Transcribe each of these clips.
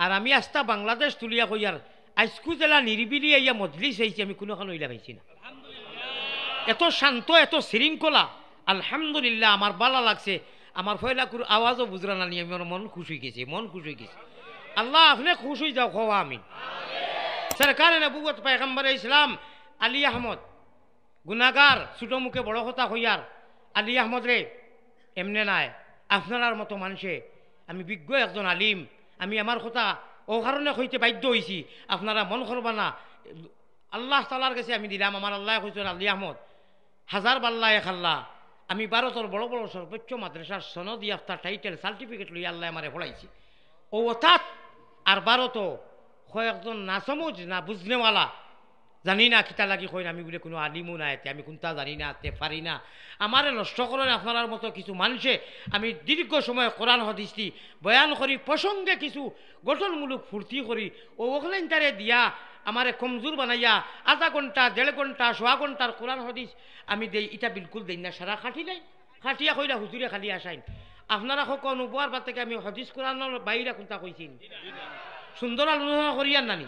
আর আমি আস্তা বাংলাদেশ তুলিয়া কইয়ার আজকু জেলা নিরিবিলি আইয়া মজলিস হয়েছি আমি কোনোখানে ওইলা পাইছি না। এত শান্ত এত শৃঙ্খলা আলহামদুলিল্লাহ আমার ভালো লাগছে। আমার ফয়লাকুর আওয়াজও বুঝরা না নিয়ে আমার মন খুশ হয়ে গেছে, মন খুশ হয়ে গেছে। আল্লাহ আপনি খুশ হয়ে যাও খাওয়া আমি সরকার নবুয়ত পয়গম্বর ইসলাম আলী আহমদ গুনাগার ছোট মুখে বড় কথা হইয়ার আলী আহমদ রে এমনে নাই আপনার মতো মানুষে আমি বিজ্ঞ একজন আলিম আমি আমার কথা ও কারণে হইতে বাধ্য হয়েছি আপনারা মন করবা না। আল্লাহ তালার কাছে আমি দিলাম আমার আল্লাহ কইছেন আলী আহমদ হাজার বাল্লা এক আল্লাহ আমি ভারতের বড় বড় সর্বোচ্চ মাদ্রাসার সনদ ইয়াফতা টাইটেল সার্টিফিকেট লই আল্লাহ আমারে পড়াইছি ও অর্থাৎ আর ভারতও কয়েকজন না সমুজ না বুঝনেওয়ালা জানি না কিতা লাগি কই আমি বলে কোনো আলিমও না এতে আমি কোনটা জানি না তে পারি না আমারে নষ্ট করেন আপনার মতো কিছু মানুষে আমি দীর্ঘ সময় কোরআন হাদিসটি বয়ান করি প্রসঙ্গে কিছু গঠনমূলক ফুর্তি করি ও ওখানে তারে দিয়া আমারে কমজোর বানাইয়া আধা ঘন্টা 1.5 ঘন্টা 1.5 ঘন্টার কোরআন হাদিস আমি দেই এটা বিলকুল দেই না সারা খাটি নাই খাটিয়া কইলা হুজুরে খালি আসাইন আপনারা কখন উপহার বা থেকে আমি হাদিস কোরআনের বাইরে কোনটা কইছি সুন্দর আলোচনা করিয়ার নানি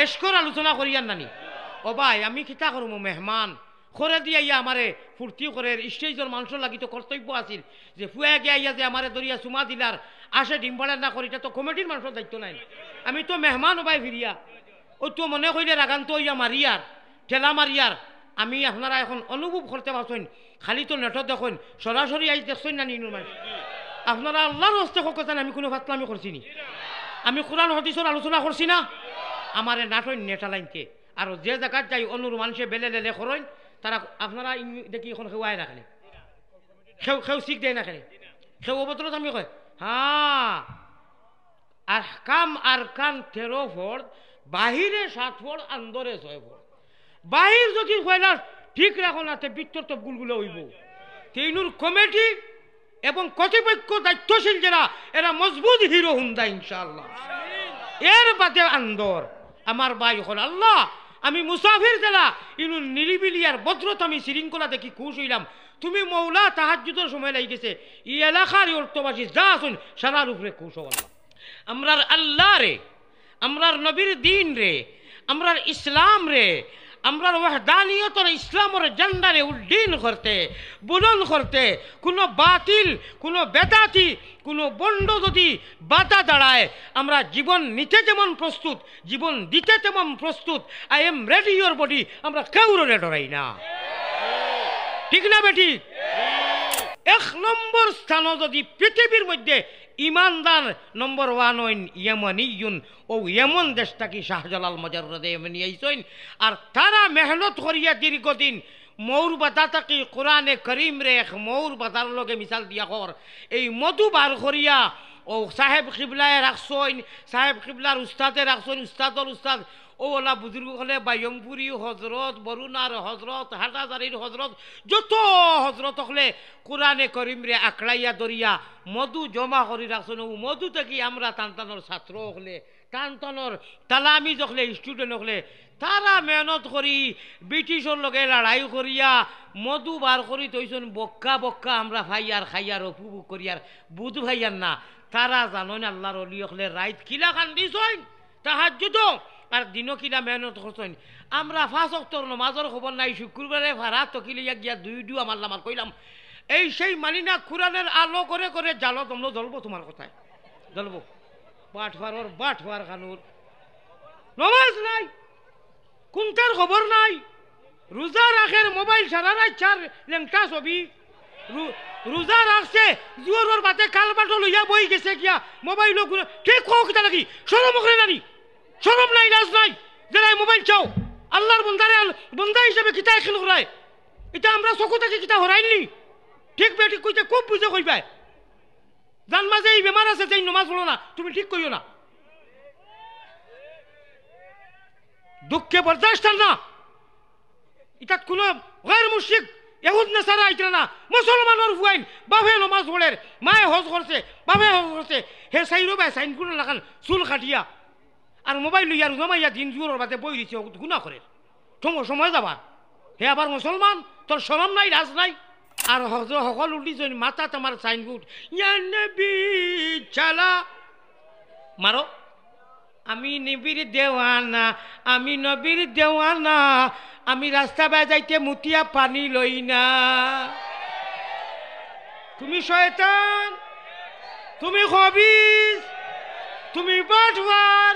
এসকর আলোচনা করিয়ার নানি ও ভাই আমি কিতা করবো মেহমান করে দিয়ে ইয়া আমারে ফুর্তি করে স্টেজের মানুষের লাগি তো কর্তব্য আছিল যে ফুয়া গিয়া ইয়া যে আমারে দরিয়া চুমা দিলার আসে ডিম্বাড়া না করি এটা তো কমিটির মানুষের দায়িত্ব নাই আমি তো মেহমান ও ভাই ফিরিয়া ও তো মনে কইলে রাগান্ত ইয়া মারিয়ার ঠেলা মারিয়ার আমি আপনারা এখন অনুভব করতে পারছেন খালি তো নেটত দেখুন সরাসরি আইস দেখছেন না নিনুর মানুষ আপনারা আল্লাহর হস্তে কথা আমি কোনো ফাতলামি করছি নি আমি কোরআন হাদিসের আলোচনা করছি না আমারে নাটন নেটা লাইনকে আর যে জায়গায় যাই অনুর মানুষে বেলে লেলে করেন তারা আপনারা দেখি এখন খেওয়াই না খালি খেউ শিখ দেয় না খালি খেউ অবতরত আমি কয় হ্যাঁ আর কাম আর কান 13 ফোড় বাহিরে 7 ফোড় আন্দরে 6 ফোড় বাহির যদি কয়লা ঠিক রাখো না তে বিত্তর তো গুলগুলো হইব তিনুর কমিটি এবং কর্তৃপক্ষ দায়িত্বশীল যারা এরা মজবুত হিরো হুন্দা ইনশাআল্লাহ এর বাদে আন্দর আমার ভাই হল আল্লাহ আমি মুসাফির জেলা ইনু নিরিবিলি আর ভদ্রতা আমি শৃঙ্খলা দেখি খুশ হইলাম তুমি মৌলা তাহাজ্জুদের সময় লাগি গেছে এই এলাকার অর্থবাসী যা আসুন সারার উপরে খুশ হল আমরার আল্লাহ রে আমরার নবীর দিন রে আমরার ইসলাম রে আমরার ওয়াহদানিয়তর ইসলামের ঝান্ডারে উড্ডীন করতে বুলন্দ করতে কোনো বাতিল কোনো বেদাতি কোনো বন্ড যদি বাধা দাঁড়ায় আমরা জীবন নিতে যেমন প্রস্তুত জীবন দিতে তেমন প্রস্তুত I am ready your body আমরা কাউরে ডরাই না ঠিক না বেটি 1 নম্বর স্থান যদি পৃথিবীর মধ্যে ইমানদার নম্বর 1 হইন ইয়ামানিয়ুন ও ইয়ামান দেশটা কি শাহজালাল মুজাররদে ইয়ামানি আইছেন আর তারা মেহনত করিয়া দীর্ঘদিন মৌর বাতা তাকি কোরআনে করিম রে এক মৌর বাতার লগে মিসাল দিয়া কর এই মধু বার করিয়া ও সাহেব কিবলায় রাখছেন সাহেব কিবলার উস্তাদে রাখছেন উস্তাদর উস্তাদ ও ওলা বুজুর্গ হলে বাইয়মপুরি হজরত বরুণার হজরত হাটাজারির হজরত যত হজরত হলে কোরআনে করিম রে আকড়াইয়া দরিয়া মধু জমা করে রাখছেন ও মধু থেকে আমরা টানটানোর ছাত্র হলে টানটানোর তালামি হলে স্টুডেন্ট হলে তারা মেহনত করি ব্রিটিশের লগে লড়াই করিয়া মধু বার করি তৈছেন বক্কা বক্কা আমরা ভাইয়ার খাইয়ার উপভোগ করিয়ার বুধ ভাইয়ার না তারা জানেন আল্লাহর অলি হলে রাইত কিলা খান দিছেন তাহাজ্জুদ আর দিনও কিলা মেহনত করছেন আমরা 5 ওয়াক্তের নামাজের খবর নাই শুক্রবারে ভাড়া তকিলিয়া গিয়া দুই আমার লামাল কইলাম এই সেই মানি না কোরআনের আলো করে করে জালো তোমরা জ্বলবো তোমার কথায় জ্বলবো বাট ফার খানুর নামাজ নাই কোনটার খবর নাই রোজা রাখের মোবাইল সারা রাত চার লেংটা ছবি রোজা রাখছে জোরের বাতে কালবাটো লইয়া বই গেছে গিয়া মোবাইল ঠিক কোক কিতা লাগি শরম করে নানি শরম নাই লাজ নাই যারা মোবাইল চাও আল্লাহর বন্দারে বন্দা হিসেবে কিতা খেল করায় এটা আমরা চকু থেকে কিতা হরাইনি ঠিক বেঠিক কইতে খুব বুঝে কইবা জান মাঝে এই বেমার আছে যে নামাজ পড়ো না তুমি ঠিক কইও না দুঃখে বরদাস্ত না এটা কোনো গैर মুশরিক ইহুদ নাসারা আইতরা না মুসলমানের ফুয়াইন বাপে নামাজ পড়ে মায়ে হজ করছে বাপে হজ করছে হে সাইরো ভাই সাইন কোন লাগান চুল কাটিয়া আর মোবাইল লইয়া জমাইয়া দিন জোরের বাতে বই দিছে গুনাহ করে সময় যাবার হে আবার মুসলমান তোর শরম নাই লাজ নাই আর সকল উঠিছেন মাথা তোমার সাইনবোর্ড ইয়া নবী চালা মারো আমি নবীর দেওয়ানা, আমি নবীর দেওয়ানা, আমি রাস্তা বাই যাইতে মুতিয়া পানি লই না। তুমি শয়তান, তুমি খবিস, তুমি বাটওয়ার,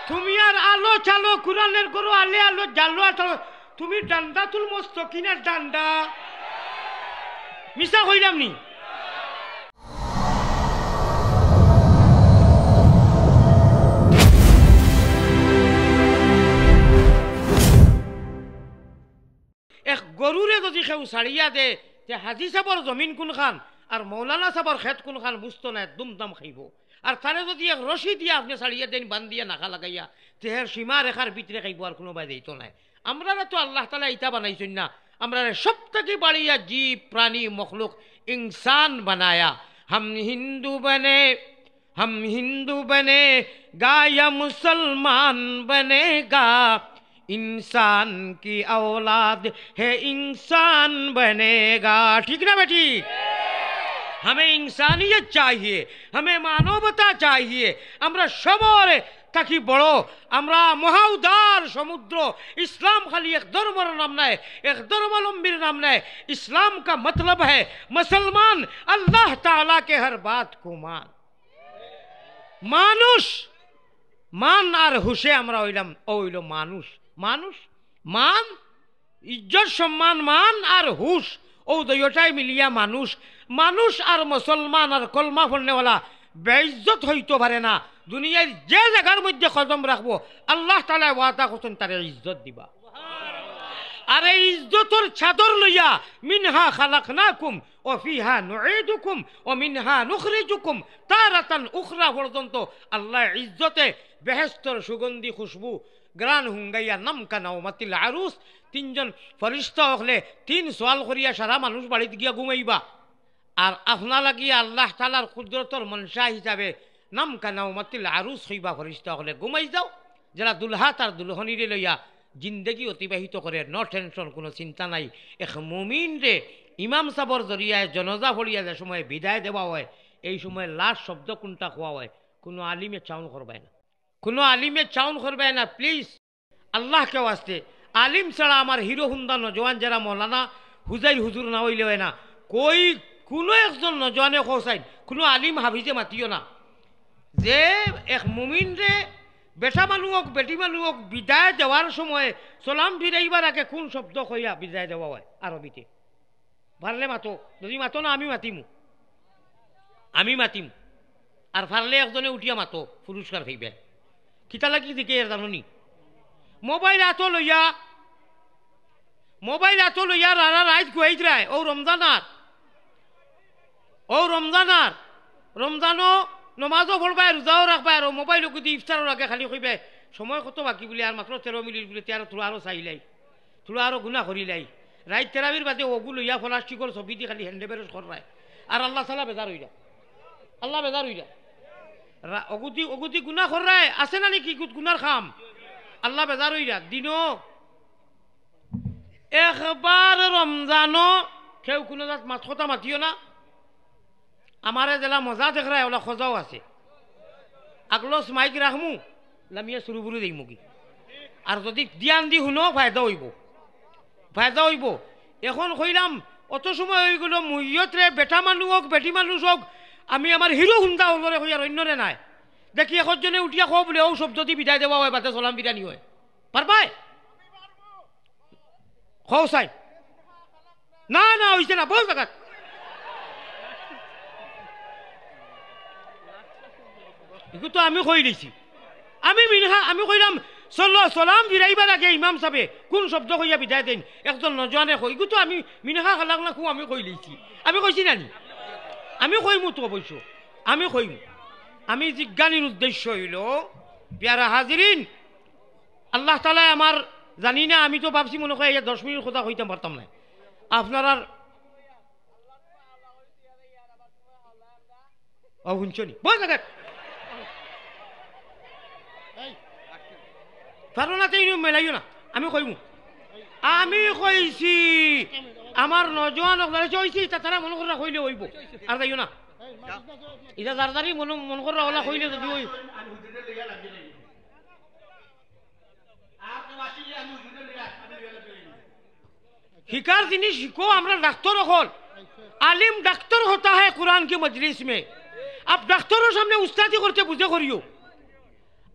তুমি আর আলো চালো কুরআনের গরু আলে আলো জালো আলো, তুমি ডান্ডাতুল মুস্তাকিনের ডান্ডা। মিছা কইলাম নি? এক গরুরে যদি কেউ ছাড়িয়া দে যে হাজি সাবর জমিন কোন খান আর মৌলানা সাবর খেত কোন খান বুঝতো না, দুমদাম খাইব। আর তারে যদি এক রশি দিয়া আপনি ছাড়িয়া দেন, বান্ধিয়া নাখা লাগাইয়া, তেহের সীমা রেখার ভিতরে খাইব, আর কোনো বাই দিত নাই। আমরা তো আল্লাহ তালা ইটা বানাইছেন না, আমরা সব থেকে বাড়িয়া জীব প্রাণী মখলুক ইনসান বানায়া। हम हिंदू बने गा या मुसलमान बनेगा, इंसान की औलाद है इंसान बनेगा। ठीक ना बेटी? हमें इंसानियत चाहिए, हमें मानवता चाहिए। আমরা সবার থাকি বড়, আমরা মহাউদার সমুদ্র। इस्लाम खाली एक धर्मर नाम नहीं, एक धर्मावलंबी नाम नहीं। इस्लाम का मतलब है मुसलमान अल्लाह ताला के हर बात को मान। মানুষ মান আর হুশে আমরা হইলাম হইল মানুষ। মানুষ মান, ইজ্জত সম্মান, মান আর হুশ, ও দুইটাই মিলিয়া মানুষ। মানুষ আর মুসলমান আর কলমা পড়নেওয়ালা বেইজ্জত হইতে পারে না। দুনিয়ার যে জায়গার মধ্যে কদম রাখবো আল্লাহ তাআলা ওয়াদা করছেন তারে ইজ্জত দিবা। আর এই ইজ্জতর চাদর লইয়া মিনহা খালাকনাকুম ও ফিহা নুঈদুকুম ও মিনহা নুখরিজুকুম তারাতান উখরা পর্যন্ত আল্লাহ ইজ্জতে বেহেশতর সুগন্ধি খুশবু গ্রান হুঙ্গাইয়া নামকা নাওমাতিল আরুস। তিনজন ফরিস্তা হলে তিন সোয়াল করিয়া সারা মানুষ বাড়িতে গিয়া ঘুমাইবা। আর আপনা লাগিয়া আল্লাহ তাআলার কুদরতর মনসা হিসাবে নামকা নাওমাতিল আরুস হইবা ফরিস্তা হলে ঘুমাই যাও। যারা দুলহা তার দুলহনিরে লইয়া জিন্দগি অতিবাহিত করে, নো টেনশন, কোনো চিন্তা নাই। এক মুমিন রে ইমাম সাবর জরিয়ায় জনজা ফড়িয়া যে সময় বিদায় দেওয়া হয়, এই সময় লাস্ট শব্দ কোনটা কোয়া হয়? কোনো আলিমে চাউন করবে না, কোনো আলিমে চাউন করবে না। প্লিজ আল্লাহকে ওয়াস্তে, আলিম ছাড়া আমার হিরো হুন্দা নজওয়ান যারা মৌলানা হুজাইর হুজুর না হইলে হয় না। কই কোনো একজন নজওয়ানে খোসাই, কোনো আলিম হাফিজে মাতিও না। যে এক মুমিন রে বেটা মানুষ বেটি মানুষ বিদায় দেওয়ার সময় সালাম ফিরাইবার আগে কোন শব্দ কইয়া বিদায় দেওয়া হয় আরবিতে? পারলে মাতো, যদি মাতো না আমি মাতিমু, আমি মাতিম। আর পারলে একজনে উঠিয়া মাতো, পুরস্কার খাইবে। কিতা লাগি দিকে এর জানি মোবাইল আতো লইয়া রারা রাইত গুয়াইত রায়। ও রমজানার রমজানও নমাজও পড়বায়, রোজাও রাখবায়, আর মোবাইলও যদি ইফতারও রাখে খালি কইবে সময় কত বাকি বলে, আর মাত্র 13 মিনিট বলে তেরো থোড়া আরও চাইলাই, থোড়া আরও গুণা করিলাই। রাইত তেরাবির বাদে ওগুলো ইয়া ফলাস্টিকর ছবি দিয়ে খালি হ্যান্ডে বেরোস করায়। আর আল্লাহ তাআলা বেজার হইরা, আল্লাহ বেজার হইরা। অগুতি গুণা করায় আছে না নাকি গুনার খাম? আল্লাহ বেজার হইরা। দিনও একবার রমজানো কেউ কোনো জাত কথা মাতিও না। আমারে জেলা মজা দেখরায় ওলা খোঁজাও আছে, আগলস মাইক রাখমু লামিয়া শুরু করে দিই মুগি। আর যদি দিয়ান দি শুনো ফায়দা হইব। এখন কইলাম অত সময় হয়ে গেল মুইয়তরে বেটা মানুষ হোক বেটি মানুষ হোক, আমি আমার হিরো হুন্দা হলরে কই আর অন্যরে নাই। দেখি একজনে উঠিয়া খো বলে ও শব্দ দি বিদায় দেওয়া হয়, বাদে সালাম বিরানি হয়। পারবাই? খো চাই না না হইছে না বহু জায়গা। তো আমি কই দিছি, আমি কইলাম সালাম ফিরাইবার আগে ইমাম সাহেবে কোন শব্দ কইয়া বিদায় দেন একজন নজওয়ানে কই। তো আমি মিনহা খালাক না কো আমি কই লইছি, আমি কইছি নানি? আমি কইমু তো অবশ্য, আমি কইমু। আমি জিজ্ঞানির উদ্দেশ্য হইল পেয়ারা হাজিরিন, আল্লাহ তাআলা আমার জানি না, আমি তো ভাবছি মনে হয় 10 মিনিট কথা কইতাম পারতাম না। আপনার শুনছনি বল জায়গা পারো না, তাই মেলাইও না। আমি কইমু, আমি কইছি আমার নজওয়ান হইছি, তারা মনে করা কইলে হইব। আর যাইও না, এটা যার মন করা ওলা কইলে যদি हिकार जिनिस हिको हमरा डॉक्टर हल आलिम डॉक्टर होता है कुरान की मजलिस में आप डॉक्टरों सामने उस्तादी करते बुझे करियो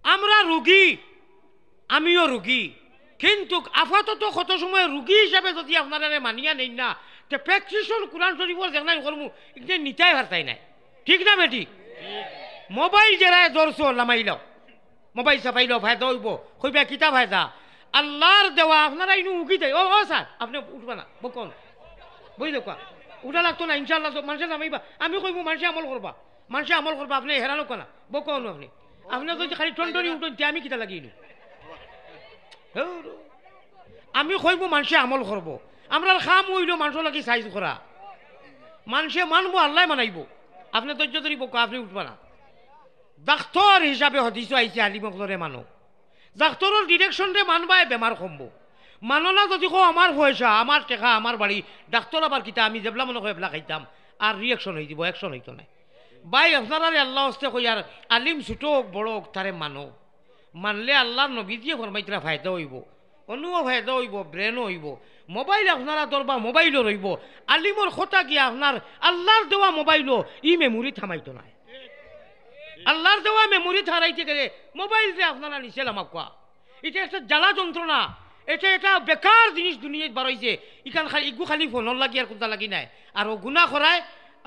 আমরা রোগী আমিও রোগী কিন্তু আপাতত কত সময় রোগী হিসাবে যদি আপনারা মানিয়া নেই না তো প্র্যাকটিশন কোরআন শরীফর যেখানে করবো এটা নিতাই হারতাই নাই ঠিক না বেটি মোবাইল জেরায় দর্শ লামাইল মোবাইল চাপাইল ফায়দা হইব কইবা কিতা ফায়দা আল্লাহর দেওয়া আপনারা ইনু উগি দেয় ও স্যার আপনি উঠবা না বকন বুঝলে কোয়া উঠা লাগতো না ইনশাল্লাহ মানুষের নামাইবা আমি কইব মানুষে আমল করবা আপনি হেরানো কোনা বকন আপনি আপনি যদি খালি টন্টনি উঠন আমি কিতা লাগিয়ে আমি কইব মানুষে আমল করবো আমরা খাম হইল মানুষ লাগি সাইজ করা মানুষে মানবো আল্লাহ মানাইব আপনি ধৈর্য ধরিব আপনি উঠবা না ডাক্তার হিসাবে হদিস আইসে আলিমকলরে মানো ডাক্তারের ডিরেকশনরে মানবাই বেমার কমবো মানো না যদি কো আমার পয়সা আমার টেকা আমার বাড়ি ডাক্তার আবার কিতা আমি যেবলা মনে হয় এবলা খাইতাম আর রিয়েকশন হয়ে যাব অ্যাকশন হইতো না ভাই আপনারা আল্লাহ হস্তে কই আর আলিম ছোটো বড় তারে মানো মানলে আল্লাহর নবী দিয়ে ফরমাইতরা ফায়দা হইব অনুও ফায়দা হইব ব্রেনও হইব মোবাইল আপনারা দরবা মোবাইলও রইব আলিমর কথা কি আপনার আল্লাহর দেওয়া মোবাইলও ই মেমোরি থামাইতো না আল্লাহর দেওয়া মেমোরি হারাইতে গেলে মোবাইল যে আপনারা নিছেন আমাক কোয়া এটা একটা জ্বালা যন্ত্রণা এটা বেকার জিনিস দুনিয়াত বাড়াইছে ইখান খালি ইগু খালি ফোনের লাগি আর কোনটা লাগি নাই আর ও গুণা করায়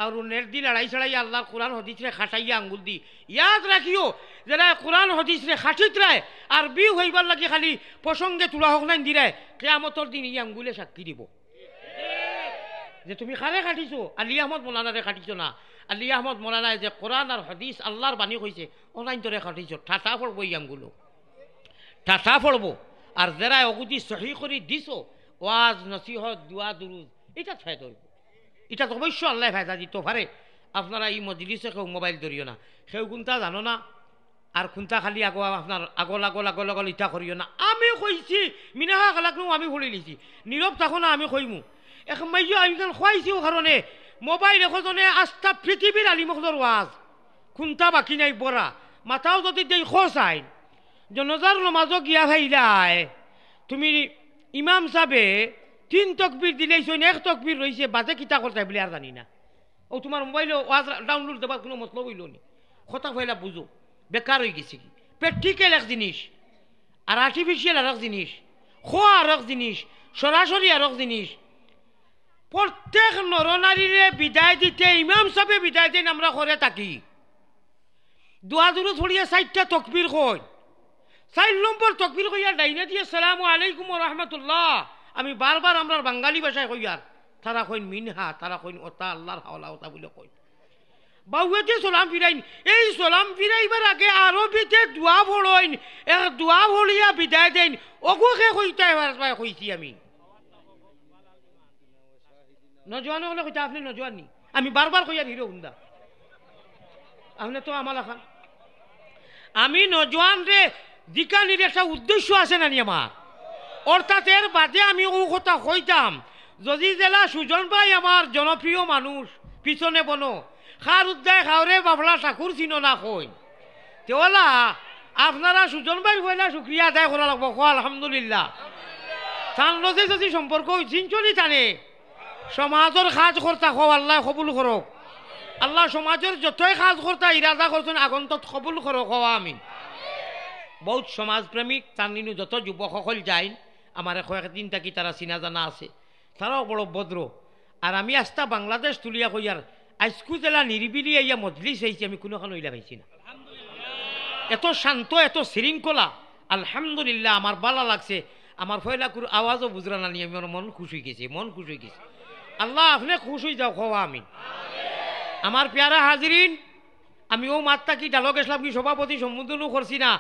আর নেট দি লড়াই চড়াই আল্লাহর কোরআন হদিসরে খাটাইয়া আঙ্গুল দি ইয়াদ রাখিও যারা কোরআন হদিসরে খাটিত রায় আর বিউ হইবার লাগি খালি প্রসঙ্গে তুলা হোক নাই দিরায় কিয়ামতর দিন ই আঙ্গুলে সাক্ষী দিব যে তুমি খারে খাটিছো আলী আহমদ মৌলানারে খাটিছো না আলী আহমদ মৌলানায় যে কোরআন আর হদিস আল্লাহর বাণী কইছে অনাইন তোরে খাটিছো ঠাটা পড়বো ই আঙ্গুলো ঠাটা পড়বো আর যারা অগুদি সহি করে দিছো ওয়াজ নসিহত দুয়া দুরুদ এটা ফায়দা হইব এটা তো অবশ্য আল্লাহ ফায়দা দিত পারে আপনারা এই মজলিসে কেউ মোবাইল ধরিও না সেও কোনটা জানো না আর কোনটা খালি আপনার আগল ইটা করিও না আমি কইছি মিনাহা খালাকনো আমি ভুলি লিছি নীরব থাকো না আমি কইমু এখন মাইও আমি কেন খুৱাইছিও কারণে মোবাইল এখনে আস্থা পৃথিবীর আলিমকলর ওয়াজ কোনটা বাকি নাই বড়া মাথাও যদি দেই খোঁজ আইন জনজার নমাজও গিয়া ভাইলাই তুমি ইমাম সাহেবে 3 তকবির দিলেইছেন 1 তকবির রয়েছে বাজে কিতা করতে বলে আর জানি না ও তোমার মোবাইলে ওয়াজ ডাউনলোড দেবার কোনো মতলব হইল নি কথা কইলা বুঝো বেকার হয়ে গেছে কি প্র্যাকটিক্যাল এক জিনিস আর আর্টিফিশিয়াল আর এক জিনিস খোয়া আর এক জিনিস সরাসরি আর এক জিনিস প্রত্যেক নরনারীরে বিদায় দিতে ইমাম সাহেবে বিদায় দেন আমরা করে থাকি দোয়া দুরু ছড়িয়ে 4টা তকবির কই 4 নম্বর তকবির কইয়া ডাইনে দিয়ে আসসালামু আলাইকুম ওয়া রাহমাতুল্লাহ আমি বারবার আমরা বাঙালি ভাষায় কই আর তারা কইন মিনহা তারা কইন ওতা আল্লাহর হাওলা ওতা বলে কই বাউয়েতে সালাম ফিরাইন এই সালাম ফিরাইবার আগে আরবিতে দোয়া পড়ইন এক দোয়া পড়িয়া বিদায় দেন ওগুকে কইতে ভাই কইছি আমি নজওয়ান হলে কইতা আপনি নজওয়ান নি আমি বারবার কইয়া হিরো হুন্দা আপনি তো আমালা খান আমি নজওয়ান রে দিকানির একটা উদ্দেশ্য আছে না নি আমার অর্থাৎ এর বাদে আমি ও কথা কইতাম যদি জেলা সুজন ভাই আমার জনপ্রিয় মানুষ পিছনে বনো খার উদ্দায় খাওরে বাবলা ঠাকুর চিনো না কই তেওলা আপনারা সুজন ভাই হইলা শুক্রিয়া আদায় করা লাগবো কো আলহামদুলিল্লাহ তানলজে যদি সম্পর্ক চিনচলি টানে সমাজের কাজ কর্তা কো আল্লাহ কবুল করক আল্লাহ সমাজের যতই কাজ কর্তা ইরাদা করছেন আগন্তত কবুল করক হওয়া আমি বহুত সমাজপ্রেমিক তার নিনু যত যুবক সকল যায় আমার কয়েকদিন থাকি তারা চিনা জানা আছে তারাও বড় ভদ্র আর আমি আস্তা বাংলাদেশ তুলিয়া কইয়ার আজকু জেলা নিরিবিলি ইয়া মজলিস হয়েছি আমি কোনোখানে ওইলা পাইছি না এত শান্ত এত শৃঙ্খলা আলহামদুলিল্লাহ আমার ভালো লাগছে আমার ফয়লাকুর আওয়াজও বুঝরা না নিয়ে আমার মন খুশ হয়ে গেছে আল্লাহ আপনি খুশ হয়ে যাও খাওয়া আমি আমার পেয়ারা হাজিরিন আমি ও মাত্তা কি ডালক ইসলাম কি সভাপতি সম্বোধনও করছি না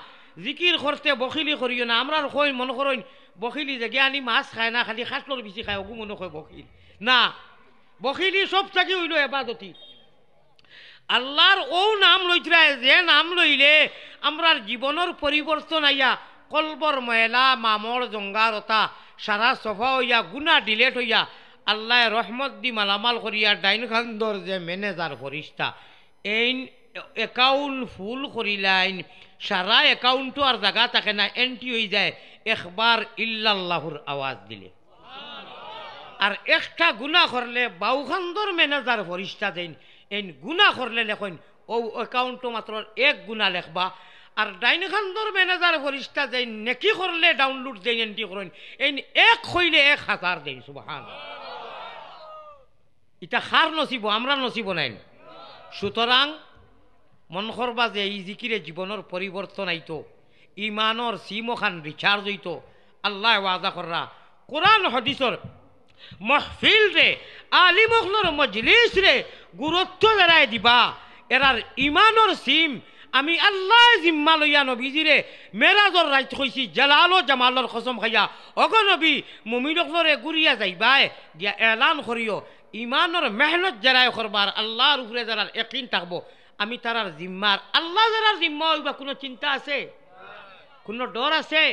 জিকির করতে বখিলি করিও না আমরা কই মনে করেন বখিলি যে জ্ঞানী মাছ খায় না খালি খাসলর বেশি খায় ওগু মনে কয় বখিল না বখিলি সব থাকি হইল এবাদতি আল্লাহর ও নাম লইতরা যে নাম লইলে আমরার জীবনের পরিবর্তন আইয়া কলবর ময়লা মামর জঙ্গারতা সারা সফা হইয়া গুনা ডিলেট হইয়া আল্লাহ রহমত দি মালামাল করিয়া ডাইন খান্দর যে ম্যানেজার ফরিস্তা এই একাউন্ট ফুল করিলাইন সারা একাউন্টও আর জায়গা থাকে না এন্ট্রি হয়ে যায় একবার ইল্লাল্লাহুর আওয়াজ দিলে আর একটা গুনাহ করলে বাউখান্দর ম্যানেজার ফরিস্তা দেন এই গুনাহ করলে লেখেন ও অ্যাকাউন্টও মাত্র এক গুনাহ লেখবা আর ডাইন খান্দর ম্যানেজার ফরিস্তা দেন নেকি করলে ডাউনলোড দেন এন্ট্রি করেন এই এক হইলে 1000 দেন সুবহানাল্লাহ এটা খার নসিব আমরা নসিব নাই সুতরাং মন করবা যে এই জিকিরে জীবনের পরিবর্তন আইতো ইমানর সিমখান রিচার্জ হইতো আল্লাহ ওয়াদা কররা কোরআন হাদিসর মাহফিল রে আলিমগলর মজলিস রে গুরুত্ব দাঁড়ায় দিবা এরার ইমানর সিম আমি আল্লাহ জিম্মা লইয়া নবীজিরে মেরাজর রাইত কইছি জালাল ও জামালর কসম খাইয়া অগ নবী মুমিনগলরে গুরিয়া যাইবাই দিয়া এলান করিও ইমানর মেহনত যারাই করবার আল্লাহর উপরে যারা ইয়াকিন থাকবো আমি তারার জিম্মার আল্লাহ যারার জিম্মা হইবা কোনো চিন্তা আছে কোনো ডর আছে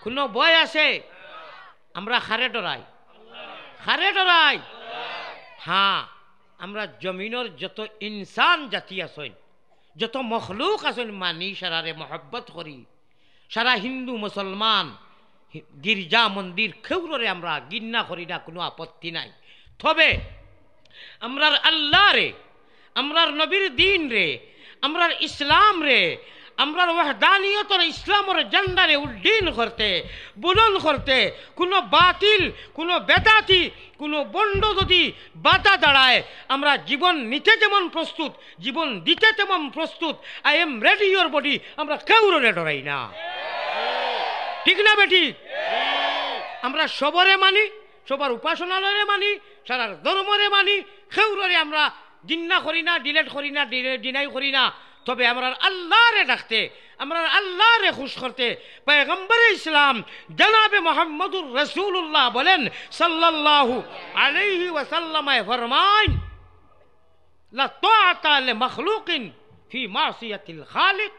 কোনো ভয় আছে আমরা খারে ডরাই হ্যাঁ আমরা জমিনের যত ইনসান জাতি আছেন যত মখলুক আছেন মানি সারারে মহব্বত করি সারা হিন্দু মুসলমান গির্জা মন্দির খেউরে আমরা গিন্না করি না কোনো আপত্তি নাই তবে আমরার আল্লাহ রে আমরার নবীর দিন রে আমরার ইসলাম রে আমরার ওয়াহদানিয়তর ইসলামের ঝান্ডারে উড্ডীন করতে বুলন্দ করতে কোনো বাতিল কোনো বেদাতি কোনো বন্ড যদি বাধা দাঁড়ায় আমরা জীবন নিতে যেমন প্রস্তুত জীবন দিতে তেমন প্রস্তুত I am ready your body আমরা কেউরে ডরাই না ঠিক না বেটি আমরা সবরে মানি সবার উপাসনালয়ে মানি সারার ধর্মরে মানি কেউরে আমরা জিন্না করি না ডিলেট করি না ডিনাই করি না তবে আমরা আল্লাহরে ডাকতে আমরা আল্লাহরে খুশ করতে পয়গম্বরে ইসলাম জনাবে মুহাম্মদুর রাসূলুল্লাহ বলেন সাল্লাল্লাহু আলাইহি ওয়াসাল্লাম ফরমান লা তাআতা লি মাখলুকিন ফি মাসিয়াতিল খালিক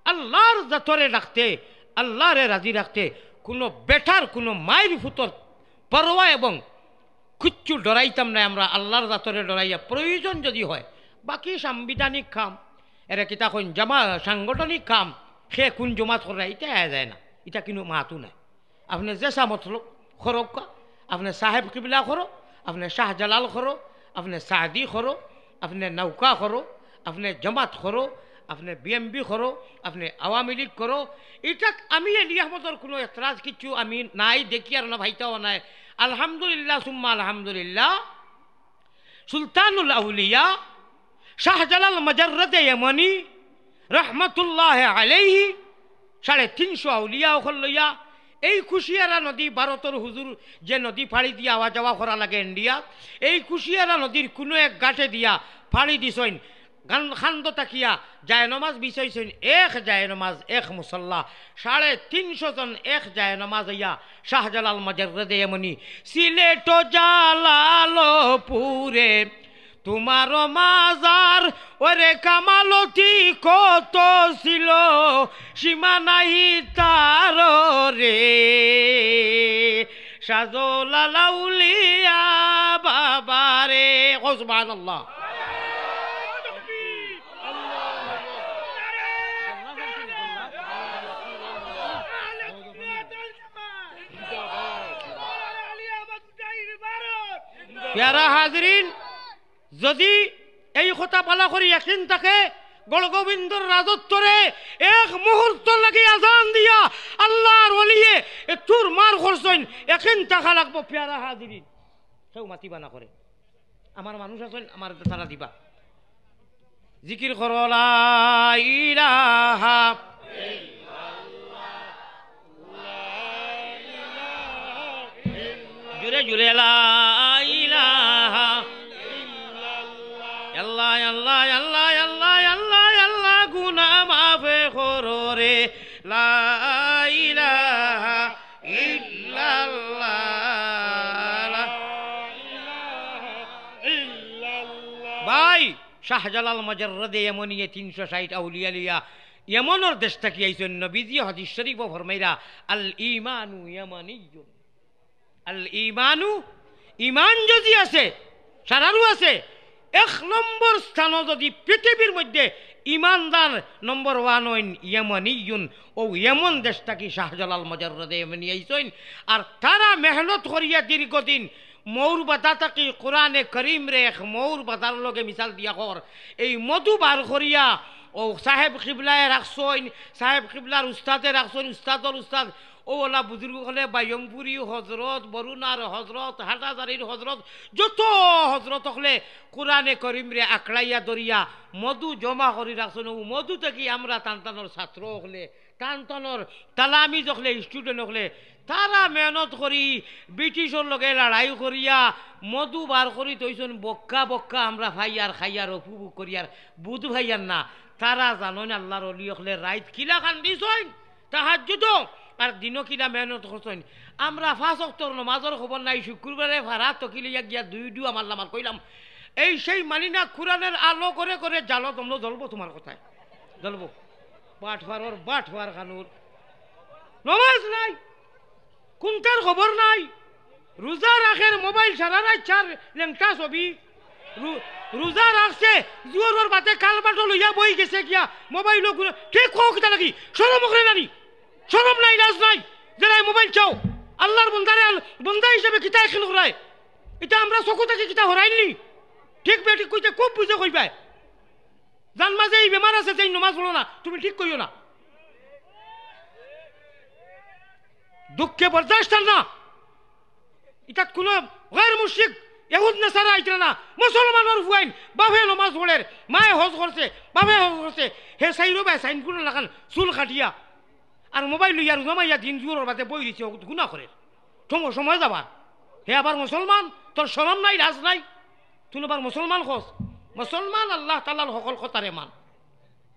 আল্লাহর জাতরে ডাকতে আল্লাহরে রাজি রাখতে কোনো বেটার কোনো মায়ের ফুতর পরোয়া এবং কিচ্ছু ডরাইতাম না আমরা আল্লাহর জাতরে ডরাইয়া প্রয়োজন যদি হয় বাকি সাংবিধানিক কাম এরা কিতা কোন জামা সাংগঠনিক কাম সে কোন জমাত করে এটা যায় না এটা কিন্তু মাহাতু নাই আপনি জেসা মতলব খরক আপনি সাহেব কিবলা করো আপনি শাহজালাল করো আপনি সাদি করো আপনি নৌকা করো আপনি জমাত করো আপনি বিএমপি করো আপনি আওয়ামী লীগ করো এটা আমি এলি আহমদর কোনো এতরাজ কিছু আমি নাই দেখি আর না ভাইটাও নাই আলহামদুলিল্লাহ সুম্মা আলহামদুলিল্লাহ সুলতানুল আউলিয়া শাহজালাল মজররত ইয়ামানি রহমতুল্লাহ আলাইহি 350 আউলিয়া ওখল লইয়া এই কুশিয়ারা নদী ভারতের হুজুর যে নদী ফাড়ি দিয়া আওয়া যাওয়া করা লাগে ইন্ডিয়া এই কুশিয়ারা নদীর কোনো এক গাঁটে দিয়া ফাড়ি দিছেন খান্দ তাকিয়া যায় নমাজ বিছাইছেন এক যায় নমাজ এক মুসল্লা 350 জন এক যায় নমাজ ইয়া শাহজালাল মজররত ইয়ামানি সিলেট জালালপুরে তোমার মাজার ওরে কামালতি কত ছিল সীমা নাহি তার রে শাহজালাল আউলিয়া বাবা রে সুবহানাল্লাহ প্যারা হাজরিন যদি এই কথা পালা করি একদিন তাকে গলগোবিন্দর রাজত্বরে এক মুহূর্ত লাগি আজান দিয়া আল্লাহর ওলিয়ে তোর মার করছেন একদিন টাকা লাগবো প্যারা হাজিরিন কেউ মাতিবা না করে আমার মানুষ আছেন আমার তারা দিবা জিকির করো লা ইলাহা জুড়ে জুড়ে লা ইলাহা আল্লাহ আল্লাহ আল্লাহ আল্লাহ আল্লাহ আল্লাহ গুনাহ মাফ করো রে লা ইলাহা ইল্লাল্লাহ ভাই শাহজালাল মজররত ইয়ামানি 360 আউলিয়া লিয়া ইয়ামানের দেশটা কি আইছেন নবীজি হাদিস শরীফ ফরমাইরা আল ঈমানু ইয়ামানিয়্যুন আল ঈমানু ঈমান যদি আছে সারারু আছে 1 নম্বর স্থান যদি পৃথিবীর মধ্যে ইমানদার নম্বর 1 হইন ইয়ামানিয়ুন ও ইয়ামান দেশটা কি শাহজালাল মজররত ইয়ামানি আইছেন আর তারা মেহনত করিয়া দীর্ঘদিন মৌর বাতা থাকি কোরআনে করিম রে মৌর বাতার লগে মিসাল দিয়া কর এই মধু বার করিয়া ও সাহেব কিবলায় রাখছইন সাহেব কিবলার উস্তাদে রাখছইন উস্তাদর উস্তাদ ও ওলা বুজুর্গ হলে বাইয়মপুরি হজরত বরুণার হজরত হাটাজারির হজরত যত হজরত হলে কোরআনে করিম রে আকড়াইয়া দরিয়া মধু জমা করে রাখছেন ও মধু থেকে আমরা টানটানোর ছাত্র হলে টানটানোর তালামি হলে স্টুডেন্ট হলে তারা মেহনত করি ব্রিটিশের লগে লড়াই করিয়া মধু বার করি তৈছেন বক্কা বক্কা আমরা ভাইয়ার খাইয়ার উপভোগ করিয়ার বুধ ভাইয়ার না তারা জানেন আল্লাহর অলি হলে রাইত কিলা কান্দিছেন তাহাজ্জুদ আর দিনও কিনা মেহনত করছেন আমরা 5 ওয়াক্তর নামাজের খবর নাই শুক্রবারে ভাড়া তকিলিয়া গিয়া দুই আমার নামাজ কইলাম এই সেই মানি না কোরআনের আলো করে করে জালো তোমরা জ্বলবো তোমার কথায় জ্বলবো বাট ফার খানুর নামাজ নাই কোনটার খবর নাই রোজা রাখের মোবাইল সারা রাত চার লেংটা ছবি রোজা রাখছে জোর বাতে কাল বাটো লইয়া বই গেছে কিয়া মোবাইল ঠিক কো কিতা লাগি শরম করে নানি শরম নাই লাজ নাই যারা মোবাইল চাও আল্লাহর বন্দারে বন্দা হিসেবে কিতা খেল করায় এটা আমরা চকু থেকে কিতা হরাইনি ঠিক বেঠিক কইতে খুব বুঝে কইবাই জান মাঝে এই বেমার আছে যে নামাজ পড়ো না তুমি ঠিক কইও না দুঃখে বরদাস্ত না এটা কোন গैर মুশরিক ইহুদ নাসারা আইতরা না মুসলমানের ফুয়াইন বাপে নামাজ পড়ে মায়ে হজ করছে বাপে হজ করছে হে সাইরো ভাই সাইন কোন লাগান চুল কাটিয়া আর মোবাইল লইয়া জমাইয়া দিন জোরের বাদে বই দিছে গুনাহ করে সময় যাবা হে আবার মুসলমান তোর শরম নাই লাজ নাই তুই আবার মুসলমান খোঁজ মুসলমান আল্লাহ তাআলার সকল কথারে মান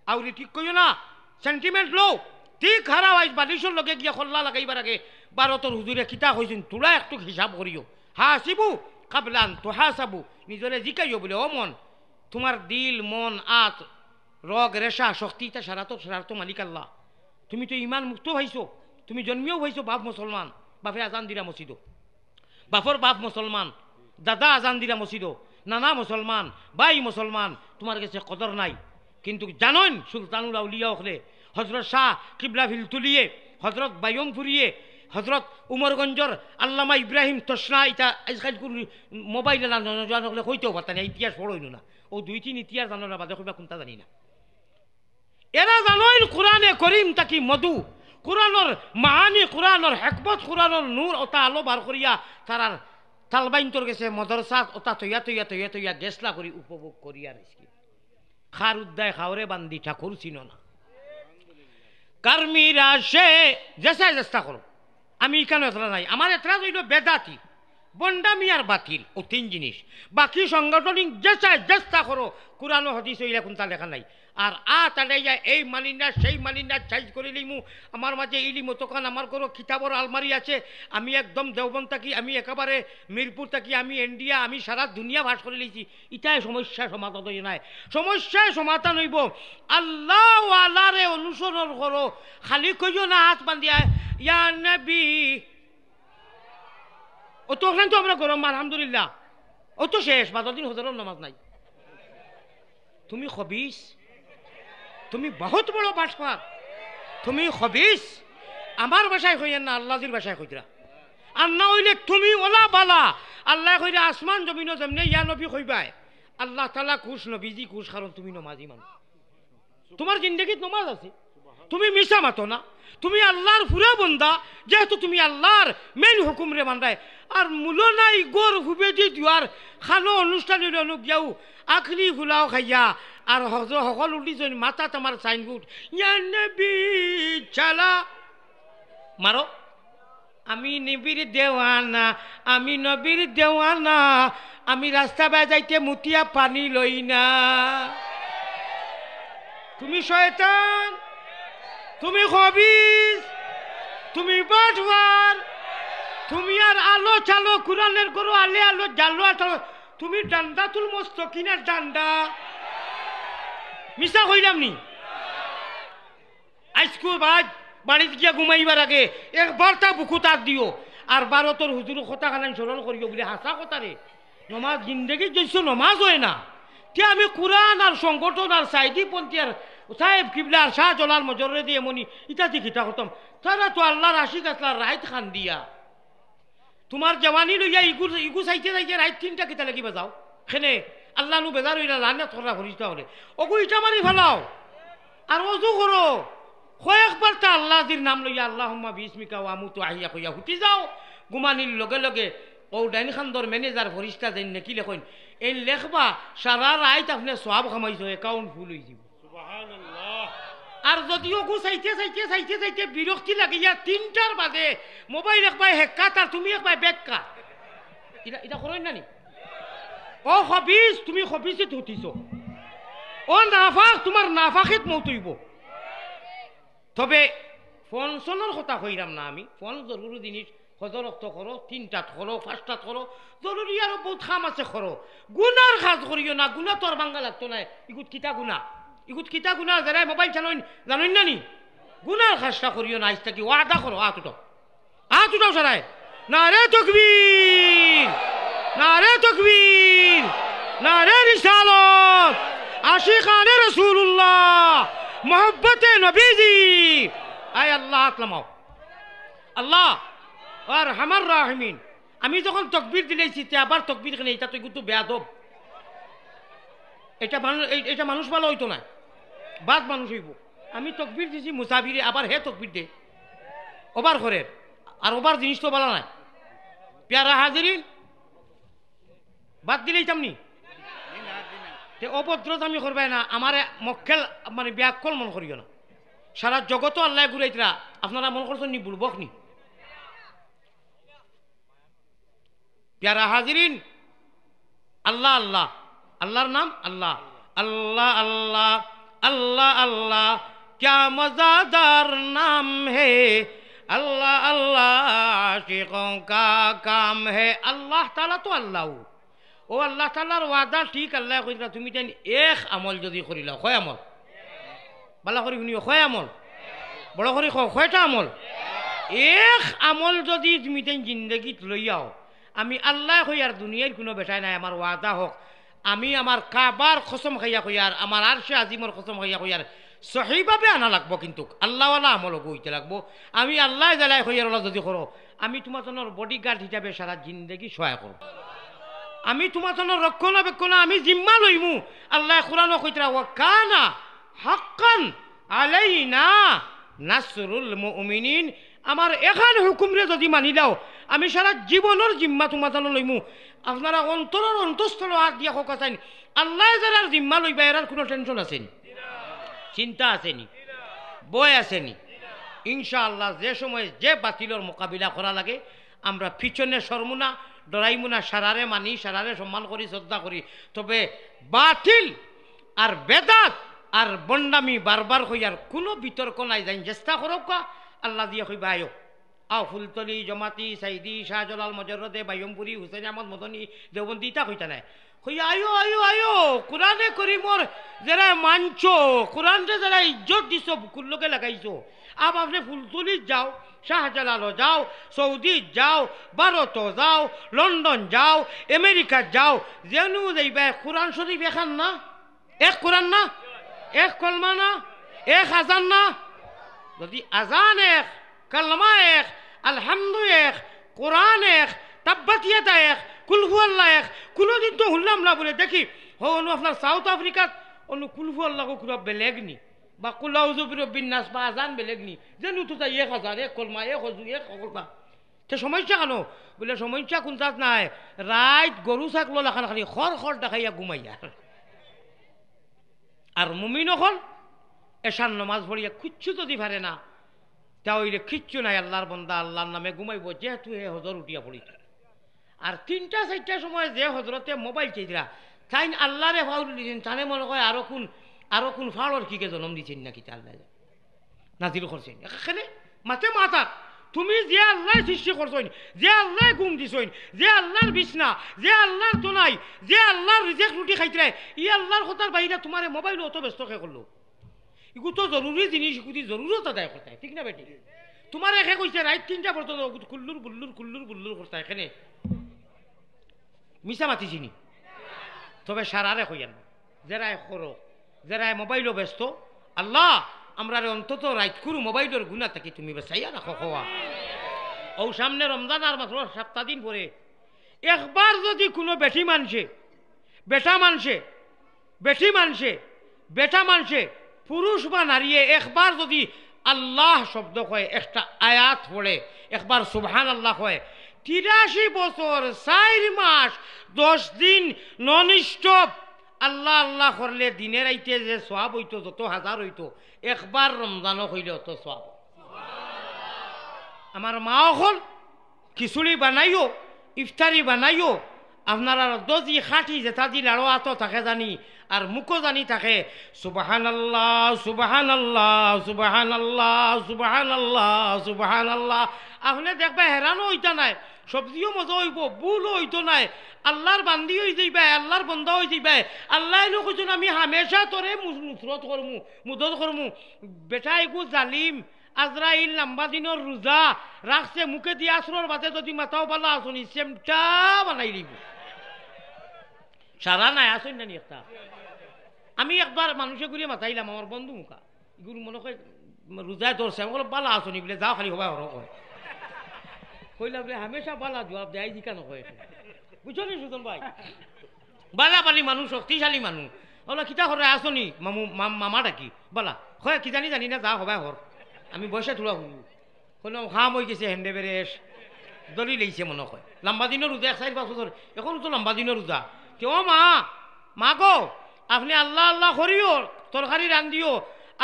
আউরি ঠিক কইও না সেন্টিমেন্ট লো ঠিক হারা আইস বালিশর লগে গিয়া খল্লা লাগাইবার আগে ভারতের হুজুরে কিতা কইছেন তোরা একটু হিসাব করিও হাসিবু কাবলান তুহাসাবু নিজরে জিকাইও বলে ও মন তোমার দিল মন আত রগ রেশা শক্তিটা সারা তো মালিক আল্লাহ তুমি তো ইমান মুক্ত হইছো তুমি জন্মিও হইছো বাপ মুসলমান বাপে আজান দিরা মসজিদ বাপর বাপ মুসলমান দাদা আজান দিরা মসজিদ নানা মুসলমান ভাই মুসলমান তোমার কাছে কদর নাই কিন্তু জানেন সুলতানুল আউলিয়া হলে হজরত শাহ কিবলা ভিল তুলিয়ে হজরত বায়ুম ফুরিয়ে হজরত উমরগঞ্জর আল্লামা ইব্রাহিম তসনা এটা আজকাল মোবাইল হলে কইতেও পারতাম না ইতিহাস পড়ইল না ও 2-3 ইতিহাস জানো না বাদে কইবা কোনটা জানি না এরা জানেন কোরআনে করিম তাকি মধু কোরআনের মাহানি কোরআনের হেকমত কোরআনের নূর ওটা আলো বার করিয়া তারার তালবাইন্তর গেছে মদরসা ওটা তৈয়া গেছলা করি উপভোগ করিয়া রেছি খার উদ্দায় খাওরে বান্দি ঠাকুর চিনো না কার্মিরা সে চেষ্টা করো আমি এখানে এতটা নাই আমার এতটা হইল বেদাতি বন্ডামি আর বাতিল ও 3 জিনিস বাকি সাংগঠনিক চেষ্টা করো কোরআন হাদিস হইলে কোনটা লেখা নাই আর তাহলে এই মালিনা সেই মালিনা চাইজ করে লিমু আমার মাঝে ইলিম তখন আমার কোনো কিতাবর আলমারি আছে আমি একদম দেওবন্দ থাকি আমি একেবারে মিরপুর থাকি আমি ইন্ডিয়া আমি সারা দুনিয়া ভাস করে লিছি ইটাই সমস্যা সমাধান হই নাই সমস্যায় সমাধান হইব আল্লাহ আল্লাহরে অনুসরণ করো খালি কইও না হাত বান্ধিয়া ইয়া নবী ও তো ওখানে তো আমরা গরম আলহামদুলিল্লাহ ও তো শেষ 12 দিন হজরের নামাজ নাই তুমি খবিস তুমি বহুত বড় বাটপার তুমি খবিস আমার ভাষায় কইয়েন না আল্লাহর ভাষায় কইরা আর না হইলে তুমি ওলা বালা আল্লাহ কইরা আসমান জমিন যেমনে ইয়া নবী কইবাই আল্লাহ তাআলা খুশ নবীজি খুশ কারণ তুমি নমাজি মানুষ তোমার জিন্দেগিত নমাজ আছে তুমি মিছা মাতো না তুমি আল্লাহর পুরা বন্দা যেহেতু তুমি আল্লাহর মেন হুকুম রে মানরায় আর মূল নাই গোর হুবেদি দিয়ার খানো অনুষ্ঠানের অনুজ্ঞাও আখরি ফুলাও খাইয়া আর হজর সকল উঠিছেন মাথা তোমার সাইনবোর্ড ইয়া নবী চালা মারো আমি নবীর দেওয়ানা আমি নবীর দেওয়ানা আমি রাস্তা বাই যাইতে মুতিয়া পানি লই না তুমি শয়তান তুমি খবিস তুমি বাটওয়ার তুমি আর আলো চালো কুরআনের করো আলে আলো জালো আলো তুমি ডান্ডাতুল মুস্তাকিনের ডান্ডা মিছা কইলাম নি আজকু বাদ বাড়িতে গিয়া ঘুমাইবার আগে একবার তা বুকু তাক দিও আর ভারতের হুজুর কথা খানান স্মরণ করিও বলে হাসা কথা রে নমাজ জিন্দগি যদি নমাজ হয় না তে আমি কোরআন আর সংগঠন আর সাইদি পন্থী আর সাহেব কিবলা আর শাহ জলাল মজরে দিয়ে মনি ইটা দিকিটা হতাম তারা তো আল্লাহর আশিক আসলার রাইত খান দিয়া তোমার জওয়ানি লইয়া ইগু চাইতে চাইতে রাত 3টা কিতা লাগি বাজাও খেনে আল্লাহ নু বেজার হইলা লানত করা ফরিস্তা হলে ওগু ইটা মারি ফেলাও আর ওযু করো কয়েকবার তা আল্লাহর নাম লইয়া আল্লাহুম্মা বিসমিকা ওয়া আমুতু আহিয়া কইয়া হুতি যাও গুমানির লগে লগে ও ডাইন খান্দর ম্যানেজার ফরিস্তা দেন নাকি লেখেন এই লেখবা সারা রাত আপনি সওয়াব কামাইছো অ্যাকাউন্ট ফুল হই যাব সুবহানাল্লাহ আর যদিও গু চাইতে চাইতে চাইতে চাইতে বিরক্তি লাগিয়া 3টার বাদে মোবাইল একবার হেক্কা তার তুমি একবার বেক্কা এটা করেন না নি ও হবিস তুমি হবিসে ধুতিছো ও নাফাক তোমার নাফাকিত মৌতইব তবে ফোন সনের কথা কইরাম না আমি ফোন জরুরি জিনিস হজরত করো 3টাত করো 5টাত করো জরুরি আর বহুত কাম আছে করো গুনার কাজ করিও না গুনাহ তোর বাঙ্গা লাগতো না ইগুত কিতা গুনা যারা মোবাইল চালাইন জানেন না নি গুনার কাজটা করিও না আজটা কি ওয়াদা করো আতুটাও সারায় নারে তাকবীর নারে রিসালাত আশিকানে রাসূলুল্লাহ মোহব্বতে নবীজি আয় আল্লাহ আতলামাও আল্লাহ আর হামার রাহিমিন আমি যখন তাকবীর দিলেছি তে আবার তাকবীর কেন এটা তো একটু বেয়াদব এটা মানুষ ভালো হইতো না বাদ মানুষ হইব আমি তাকবীর দিছি মুসাফিরে আবার হে তাকবীর দে ওবার করে আর ওবার জিনিস তো ভালো নাই প্যারা হাজিরিন বাদ দিলেই তামনি তে অভদ্রতা আমি করবাই না আমারে মক্কেল মানে ব্যাকল মন করিও না সারা জগত আল্লাহ ঘুরাইতরা আপনারা মন করছেন নি বুলবক নি প্যারা হাজিরিন আল্লাহ আল্লাহ আল্লাহর নাম আল্লাহ अल्लाह अल्लाह अल्लाह अल्लाह क्या मज़ेदार नाम है अल्लाह अल्लाह आशिकों का काम है अल्लाह ताला तो अल्लाह ओ अल्लाह तालार वादा ठीक अल्लाह कइरा তুমি তেন এক আমল যদি করিলা কয় আমল বালা করি শুনিও কয় আমল বড় করি কয়টা আমল এক আমল যদি তুমি তেন জিন্দেগীত লইয়াও আমি আল্লাহ কইয়ার দুনিয়ার কোনো বেটাই নাই আমার ওয়াদা হোক আমি আমার কাবার কসম খাইয়া কইয়ার আমার আরশে আজিমর কসম খাইয়া কইয়ার সহিভাবে আনা লাগবো কিন্তু আল্লাহওয়ালা আমল গইতে লাগবো আমি আল্লাহ জ্বালাই কইয়ার ওলা যদি করো আমি তোমার জন্য বডিগার্ড হিসাবে সারা জিন্দেগি সহায় করব আমি তোমার জন্য রক্ষণাবেক্ষণ আমি জিম্মা লইমু আল্লাহ কোরআনও কইতরা ওয়া কানা হাক্কান আলাইনা নাসরুল মুমিনিন আমার এখান হুকুমরে যদি মানি দাও আমি সারা জীবনের জিম্মা তোমার জন্য লইমু আপনারা অন্তরের অন্তঃস্থল হাত দিয়া হোক আছেন আল্লাহ যারার জিম্মা লইবা এর কোনো টেনশন আছেনি চিন্তা আছেনি বয় আছেনি ইনশাআল্লাহ যে সময় যে বাতিলের মোকাবিলা করা লাগে আমরা পিছনে সরমুনা ডরাইমুনা সারারে মানি সারারে সম্মান করি শ্রদ্ধা করি তবে বাতিল আর বেদাত আর বন্ডামি বারবার হইয়ার কোনো বিতর্ক নাই যাই চেষ্টা করক আল্লাহ দিয়ে কইবা আয়ো আও ফুলতলি জমাতি সাইদি শাহজালাল মজরদে বাইয়মপুরি হুসেন আহমদ মদনী দেওবন্দি তা কইতা নাই কই আয়ো আয়ো আয়ো কোরআনে করিমর যারা মানছো কোরআনতে যারা ইজ্জত দিছো বুকুর লোকে লাগাইছো আব আপনি ফুলতলি যাও শাহজালালও যাও সৌদি যাও ভারত যাও লন্ডন যাও আমেরিকা যাও যেনু যাইবা কোরআন শরীফ এখান না এক কোরআন না এক কলমা না এক আজান না যদি আজান এক কালমা এক আলহামদু এক কোরআন এক তাব্বাত ইয়াদা এক কুল হুয়াল্লাহ এক কোনোদিন তো শুনলাম না বলে দেখি অনু আপনার সাউথ আফ্রিকাত অনু কুল হুয়াল্লাহ কুরা বেলেগ নি বা কুল আউযু বিরাব্বিন নাস বা আজান বেলেগ নি যেন তো তাই এক হাজার এক কলমা এক হজু এক কলমা তে সমস্যা কেন বলে সমস্যা কোনটাত নাই রাত গরু ছাগল লাখান খালি খর খর দেখাইয়া ঘুমাইয়া আর মুমিন হল এশার নমাজ পড়িয়া কিচ্ছু যদি পারে না তাহলে কিচ্ছু নাই আল্লাহর বন্দা আল্লাহর নামে ঘুমাইব যেহেতু হে হজর উঠিয়া পড়ি আর 3টা 4টার সময় যে হজরতে মোবাইল চাইছিলা তাই আল্লাহরে ফাউল দিয়েছেন তানে মনে হয় আরো কোন ফাড়র কিকে জন্ম দিচ্ছেন নাকি আল্লাহ নাজিল করছেন এখানে মাতে মাতা তুমি যে আল্লাহ সৃষ্টি করছেন যে আল্লাহ ঘুম দিছেন যে আল্লাহর বিছনা যে আল্লাহর দোনাই যে আল্লাহর রিজেক রুটি খাইতে ই আল্লাহর কথার বাইরে তোমার মোবাইল অত ব্যস্ত কে করলো এগুলো তো জরুরি জিনিস এগুলি জরুরত আদায় করতে ঠিক না বেটি তোমার একে কইছে রাত 3টা পর্যন্ত কুল্লুর বুল্লুর করতে এখানে মিশা মাতিছিনি তবে সারারে কইয়ান যারাই করো যারাই মোবাইলও ব্যস্ত আল্লাহ আমরা অন্তত রাত করু মোবাইলের গুণা থাকি তুমি বেসাইয়া রাখো হওয়া ও সামনে রমজান আর মাত্র 7 দিন পরে একবার যদি কোনো বেটি মানছে বেটা মানছে পুরুষ বা নারীয়ে একবার যদি আল্লাহ শব্দ কয় একটা আয়াত পড়ে একবার সুবহান আল্লাহ কয় 83 বছর 4 মাস 10 দিন নন স্টপ আল্লাহ আল্লাহ করলে দিনের আইতে যে সওয়াব হইতো যত হাজার হইতো একবার রমজানও হইলে অত সওয়াব। আমার মা হল খিচুড়ি বানাইও ইফতারি বানাইও আপনারা দজি খাটি যেটা দি লাড়ো আতো থাকে জানি আর মুখো জানি থাকে সুবহানাল্লাহ সুবহানাল্লাহ সুবহানাল্লাহ সুবহানাল্লাহ সুবহানাল্লাহ। আপনি দেখবা হেরানো হইতা নাই, সবজিও মজা হইব, বুলও হইতো নাই, আল্লাহর বান্দি হয়ে যাইবা, আল্লাহর বন্ধা হয়ে যাইবা। আল্লাহ এলো কইছেন আমি হামেশা তোরে নুসরত করমু মুদত করমু। বেটা এগু জালিম আজরাইল লম্বা দিনের রোজা রাখছে মুখে দিয়ে আসরর বাদে যদি মাথাও বালা আসনি সেমটা বানাই দিব সারা নাই আসুন না একটা। আমি একবার মানুষে ঘুরিয়ে মাথাইলাম আমার বন্ধু মুখা এগুলো মনে হয় রোজায় ধরছে আমি বলো বালা আসনি বলে যাও খালি হবা হর কয় কইলাম রে হামেশা বালা জবাব দেয় জিকা নকয় বুঝছো নি সুজন ভাই বালা বালি মানুষ শক্তিশালী মানুষ ওলা কিতা করে আসনি মামু মামা ডাকি বালা হয় কি জানি জানি না যা হবা হর আমি বসে থোড়া শুনু কোনো খাম হয়ে গেছে হেন্ডে বেরেস দলি লেগেছে মনে হয় লম্বা দিনের রোজা 4-5 বছর এখন তো লম্বা দিনের রোজা কেউ মা গো আপনি আল্লাহ আল্লাহ করিও তরকারি রান্ধিও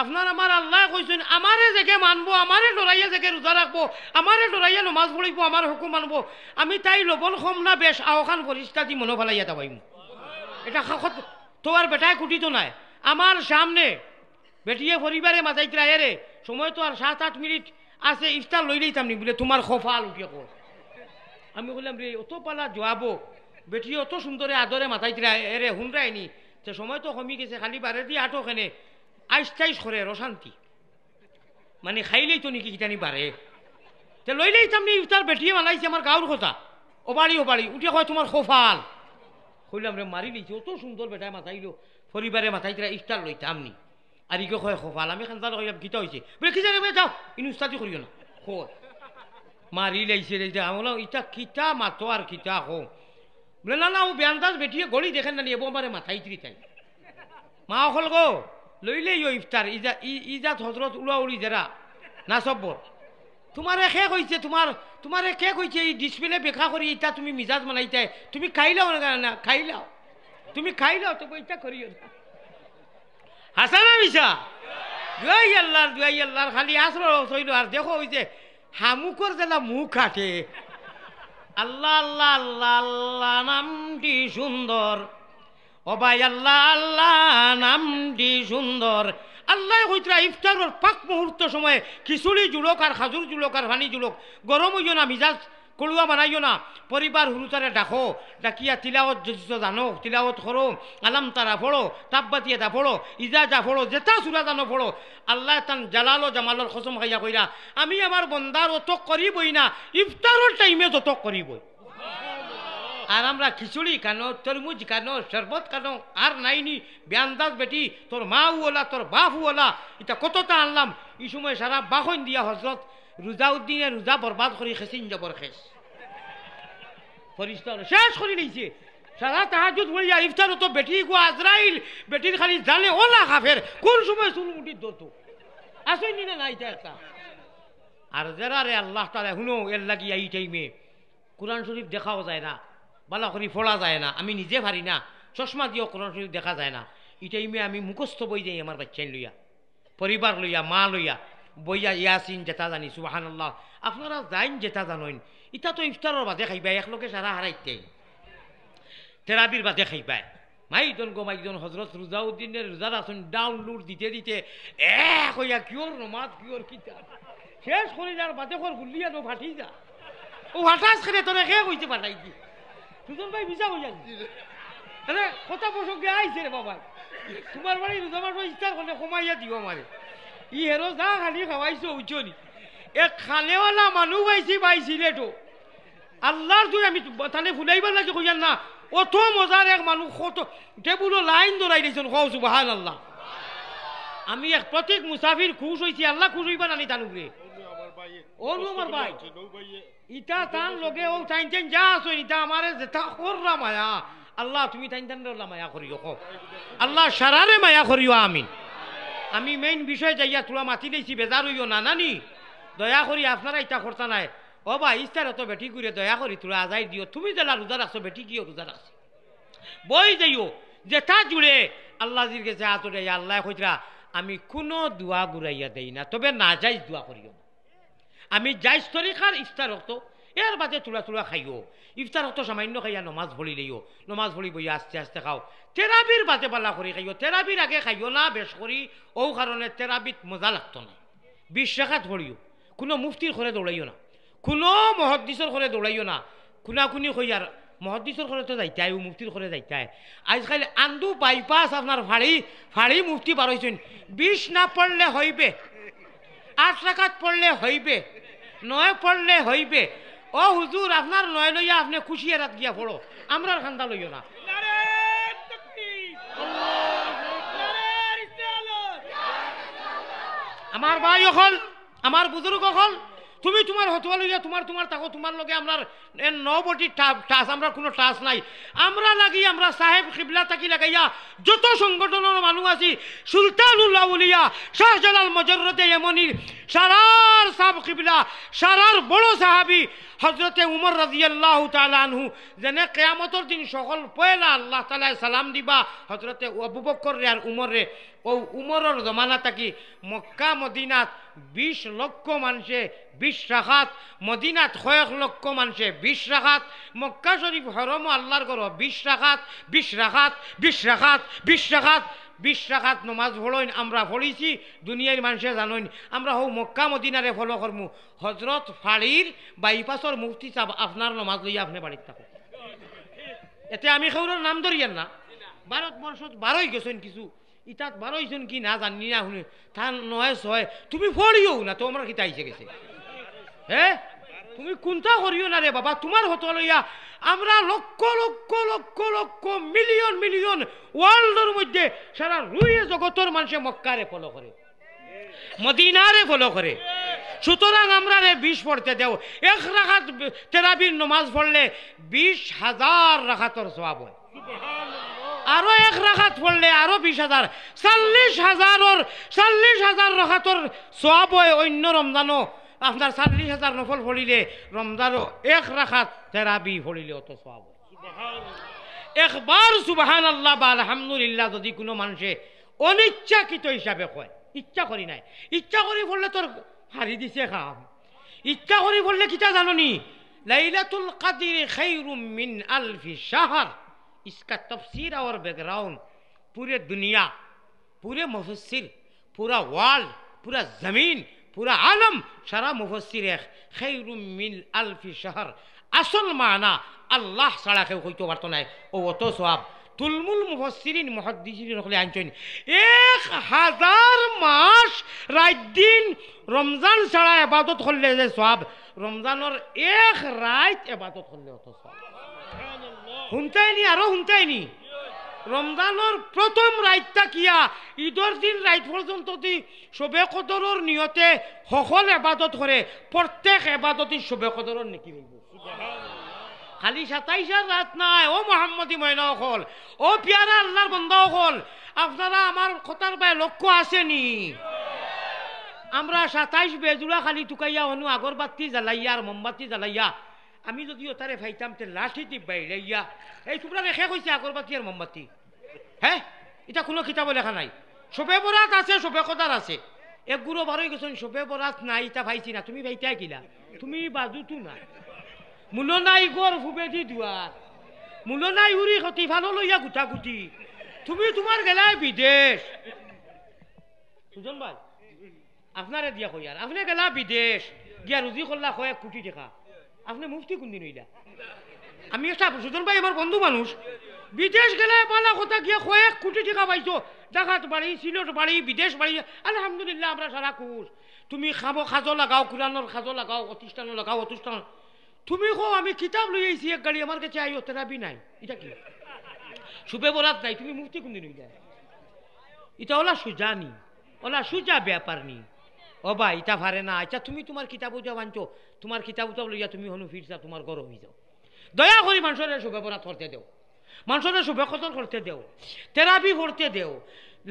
আপনার আমার আল্লাহ কইছেন আমারে জেগে মানবো আমারে ডরাইয়া জেগে রোজা রাখবো আমারে ডরাইয়া নমাজ পড়িব আমার হুকুম মানবো আমি তাই লবণ কম না বেশ আওখান ফরিস্তা দি মনে ফেলাইয়া তা পাইম এটা তোমার বেটায় কুটিত নাই আমার সামনে বেটিয়ে পরিবারে মাথাইতে রে সময় তো আর 7-8 মিনিট আছে ইফতার লই লইতাম নি বলে তোমার খোফাল উঠিয়ে কর আমি বললাম রে অত পালা জবাবো বেটি অত সুন্দরে আদরে মাথাইতে রে হুনরায়নি সে সময় তো কমি গেছে খালি বারে দিয়ে আটো খেনে আইস করে অশান্তি মানে খাইলেই তো নাকি কিটানি বাড়ে তে লই লইতাম নি ইফতার বেটিয়ে মানাইছে আমার গাঁর কথা ওবাড়ি উঠিয়ে কয় তোমার খোফাল কইলাম রে মারি লইছে অত সুন্দর বেটায় মাথাইলো পরিবারে মাথাইতে ইফতার লইতাম নি আর ইকে কয় খোফাল আমি খান্দার কইলাম গীতা হয়েছে বলে কি জানি যাও ইনুস্তাদি করিও না কয় মারি লাইছে রে আমলা ইটা কিতা মাতো আর কিতা হো বলে না ও বেআন্দাজ বেটিয়ে গড়ি দেখেন না এবো আমারে মাথাইত্রি তাই মা হল গো লইলে ইফতার ইজাত হজরত উড়াউড়ি যারা না সব্বর তোমারে কে কইছে তোমারে কে কইছে এই ডিসপ্লে বেখা করি এটা তুমি মিজাজ বানাইতে তুমি খাইলাও না খাইলাও তুমি খাইলাও তো বইটা করিও না হাসানা মিশা দুয়াই আল্লাহর খালি আসর হইল আর দেখো ওই যে হামুকর জেলা মুখ কাটে আল্লাহ আল্লাহ আল্লাহ আল্লাহ নামটি সুন্দর ও ভাই আল্লাহ আল্লাহ নামটি সুন্দর আল্লাহ কইতরা ইফতারের পাক মুহূর্ত সময়ে খিচুড়ি জুলক আর খাজুর জুলক আর পানি জুলক গরম হইও না মিজাজ কলুয়া বানাইও না পরিবার হুরুতারে ডাকো ডাকিয়া তিলাওয়াত যদি জানো তিলাওয়াত করো আলাম তারা পড়ো তাব্বাতিয়া দা পড়ো ইজাজা পড়ো যেটা সুরা জানো পড়ো আল্লাহ তান জালালো জামালোর কসম খাইয়া কইরা আমি আমার বন্দার অত করিবই না ইফতারের টাইমে যত করিবই আর আমরা খিচুড়ি কানো তরমুজ কানো শরবত কানো আর নাইনি বেআন্দাজ বেটি তোর মা ওলা তোর বাপ ওলা এটা কতটা আনলাম এই সময় সারা বাহন দিয়া হজরত রোজাউদ্দিনে রোজা বরবাদ করে খেসিন জবর খেস ফরিস্তা শেষ করে নিয়েছে সারা তাহাজুদ বলিয়া ইফতার তো বেটি গো আজরাইল বেটির খালি জানে ওলা খাফের কোন সময় চুলমুটির দতো আসেনি না নাই একটা আর যারা রে আল্লাহ তাআলা হুনো এর লাগিয়া এই টাইমে কোরআন শরীফ দেখাও যায় না বালা করি ফোড়া যায় না আমি নিজে পারি না চশমা দিয়েও কোরআন শরীফ দেখা যায় না এই টাইমে আমি মুখস্থ বই যাই আমার বাচ্চাই লইয়া পরিবার লইয়া মা লইয়া বইয়া ইয়াসিন যেটা জানি সুবহানাল্লাহ আপনারা যাইন যেটা জানেন এটা তো ইফতারের বাদে খাইবা একলগে সারা হারাইতে তেরাবির বাদে খাইবা মাইজন গো মাইজন হজরত রোজাউদ্দিনের রোজার আসুন ডাউনলোড দিতে দিতে কইয়া কিওর নমাজ কিওর কিতাব শেষ করে যার বাদে কর গুলিয়া নো ফাটি যা ও হাটাস করে তোরে কে কইতে পাঠাই দি সুজন ভাই ভিসা হই যান আরে কথা প্রসঙ্গে আইছে রে বাবা তোমার বাড়ি রোজা মাস ইফতার করলে কমাইয়া দিও আমারে ই হেরো যা খালি খাওয়াইছো উচনি এক খানেওয়ালা মানুষ পাইছিলে তো আল্লাহর তুই আমি তাহলে ফুলাইবার লাগে কইয়ার না অত মজার এক মানুষ কত টেবুলো লাইন ধরাই দিয়েছেন কও সুবহানাল্লাহ আমি এক প্রত্যেক মুসাফির খুশ হইছি আল্লাহ খুশ হইবা নানি তানুরে ওনু আমার ভাই ইটা তান লগে ও টাইন টাইন যা আছো ইটা আমারে যেটা কররা মায়া আল্লাহ তুমি টাইন টাইন মায়া করিও কো আল্লাহ সারারে মায়া করিও আমিন আমি মেইন বিষয় যাইয়া তোলা মাতি দিয়েছি বেজার হইও না নানি দয়া করি আপনারা ইটা করতা নাই ও ভাই ইস্তার এত বেটি করে দয়া করি তোরা আজাই দিও তুমি জেলা রোজা রাখছো বেটি কিও রোজা রাখছি বই যাইও যেটা জুড়ে আল্লাহ জির গেছে আতরে আল্লাহ কইরা আমি কোনো দোয়া ঘুরাইয়া দেই না তবে না যাইজ দোয়া করিও আমি যাইজ তরিকার ইফতার হতো এর বাদে তুলা তুলা খাইও ইফতার হতো সামান্য খাইয়া নমাজ ভরি লইও নমাজ ভরি বইয়া আস্তে আস্তে খাও তেরাবির বাদে পালা করি খাইও তেরাবির আগে খাইও না বেশ করি ও কারণে তেরাবিত মজা লাগতো না 20 রাকাত ভরিও কোনো মুফতির ঘরে দৌড়াইও না কোনো মহদ্দিসের ঘরে দৌড়াইও না খুনাখুনি হইয়ার মহদ্দিসের ঘরে তো যাইতে হয় মুফতির ঘরে যাইতে হয় আজকাল আন্দু বাইপাস আপনার ফাড়ি ফাড়ি মুফতি বার হয়েছেন 20 না পড়লে হইবে 8 রাকাত পড়লে হইবে 9 পড়লে হইবে ও হুজুর আপনার 9 লইয়া আপনি খুশি রাত গিয়া পড়ো আমরার খান্দা লইও না আমার ভাই হল আমার বুজুর্গ হল তুমি তোমার হতুয়া লইয়া তোমার তোমার তাকো তোমার লগে আমরা নবটি টাস আমরা কোনো টাস নাই আমরা লাগি আমরা সাহেব কিবলা তাকি লাগাইয়া যত সংগঠনের মানুষ আছি সুলতানুল আউলিয়া শাহজালাল মজররতে ইমানির সারার সাহেব কিবলা সারার বড় সাহাবী হযরতে উমর রাদিয়াল্লাহু তাআলা আনহু যেনে কিয়ামতের দিন সকল পয়লা আল্লাহ তাআলা সালাম দিবা হযরতে আবু বকর আর উমর রে ও উমরের জমানা থাকি মক্কা মদিনাত 20 লক্ষ মানুষে 20 রাকাত মদিনাত কয়েক লক্ষ মানুষে 20 রাকাত মক্কা শরীফ হরম আল্লাহর ঘর 20 রাকাত 20 রাকাত 20 রাকাত 20 রাকাত 20 রাকাত নমাজ পড়ইন আমরা পড়িছি দুনিয়ার মানুষে জানোইন আমরা হও মক্কা মদিনারে ফলো করমু হযরত ফাড়ির বাইপাসর মুফতি সাহেব আপনার নমাজ লইয়া আপনি বাড়িতে থাকো এতে আমি কাউর নাম ধরিয়েন না ভারতবর্ষত বারোই গেছেন কিছু ইটাত বারোইছেন কি না জানি না শুনে তা 9-6 তুমি পড়িও না তো আমরা কিতা আইসে গেছে হ্যাঁ তুমি কোনটা করিও না রে বাবা তোমার হতো লইয়া আমরা লক্ষ লক্ষ লক্ষ লক্ষ মিলিয়ন মিলিয়ন ওয়ার্ল্ডের মধ্যে সারা রুইয়ে জগতের মানুষে মক্কারে ফলো করে মদিনারে ফলো করে সুতরাং আমরা রে 20 পড়তে দেও 1 রাকাত তেরাবির নামাজ পড়লে 20,000 রাকাতের সওয়াব হয় আরো 1 রাকাত পড়লে আরো 20,000 40,000 রাকাতের সওয়াব হয় অন্য রমজানও আপনার 40,000 নফল পড়িলে রমজানও 1 রাকাত তেরাবি পড়িলে অত সওয়াব একবার সুবহানাল্লাহ বা আলহামদুলিল্লাহ যদি কোনো মানুষে অনিচ্ছাকৃত হিসাবে কয় ইচ্ছা করি নাই ইচ্ছা করি পড়লে তোর হারি দিছে খাম ইচ্ছা করি পড়লে কিটা জাননি লাইলাতুল কদর খায়রুম মিন আলফি শাহর इसका तफसीर और बैकग्राउंड पूरे दुनिया पूरे मुफस्सिर पूरा वर्ल्ड पूरा जमीन पूरा आलम सारा मुफस्सिर है खैरुम मिन अल्फि शहर असल माना अल्लाह साड़ा के कोई तो बात नहीं वो तो सवाब तुलमुल मुफस्सिरिन मुहद्दिसिन रखले आंचन 1000 मास रात दिन रमजान साड़ा इबादत करले जे सवाब रमजान और 1 रात इबादत करले तो सवाब শুনতাইনি আরো শুনতাইনি রমজানের প্রথম রাতটা কিয়া ঈদের দিন রাত পর্যন্ত শবে কদরের নিয়তে সকল ইবাদত করে প্রত্যেক ইবাদতই শবে কদরের নেকি হইব খালি 27 রাত নাই ও মুহাম্মদী ময়না হল ও পিয়ারা আল্লাহর বান্দা হল আপনারা আমার কথার বাই লক্ষ্য আসেনি আমরা 27 বেজুড়া খালি টুকাইয়া অনু আগরবাতি জ্বালাইয়া আর মোমবাতি জ্বালাইয়া আমি যদি ওটারে ফাইতাম তে লাঠি দি বাইলাইয়া এই তোমরা রেখে কইছে আগরবাতি আর মোমবাতি হ্যাঁ এটা কোনো কিতাব লেখা নাই শবে বরাত আছে শবে কদর আছে এক গুরু বারোই গেছেন শবে বরাত নাই এটা ভাইছি না তুমি ভাইতা কিলা তুমি বাজুতু না মূল নাই গর ফুবেদি দুয়ার মূল নাই উড়ি খতি ভালো লইয়া গুটা গুটি তুমি তোমার গেলাই বিদেশ সুজন ভাই আপনারে দিয়া কই আর আপনি গেলা বিদেশ গিয়া রুজি করলা 1 কোটি টাকা আপনি মুফতি কোন দিন হইলা আমি একটা সুজন ভাই আমার বন্ধু মানুষ বিদেশ গেলে পালা কথা গিয়া 1 কোটি টাকা পাইছো ঢাকাত বাড়ি সিলেট বাড়ি বিদেশ বাড়ি আলহামদুলিল্লাহ আমরা সারা খুশ তুমি খাবো খাজো লাগাও কুরআনের খাজো লাগাও অতিষ্ঠান লাগাও অতিষ্ঠান তুমি কো আমি কিতাব লই আইছি এক গাড়ি আমার কাছে আইও তেরাবি নাই এটা কি শুবে বরাত নাই তুমি মুফতি কোন দিন হইলা এটা ওলা সুজানি ওলা সুজা ব্যাপার নি ও ভাই ইটা পারে না, আচ্ছা তুমি তোমার কিতাব উঠাব আনছো, তোমার কিতাব উঠাব লইয়া তুমি হনু ফিরছা তোমার ঘর হয়ে যাও। দয়া করি মানুষের সুব্যবহার করতে দেও, মানুষের শুভকথন করতে দেও, তেরাবি করতে দেও।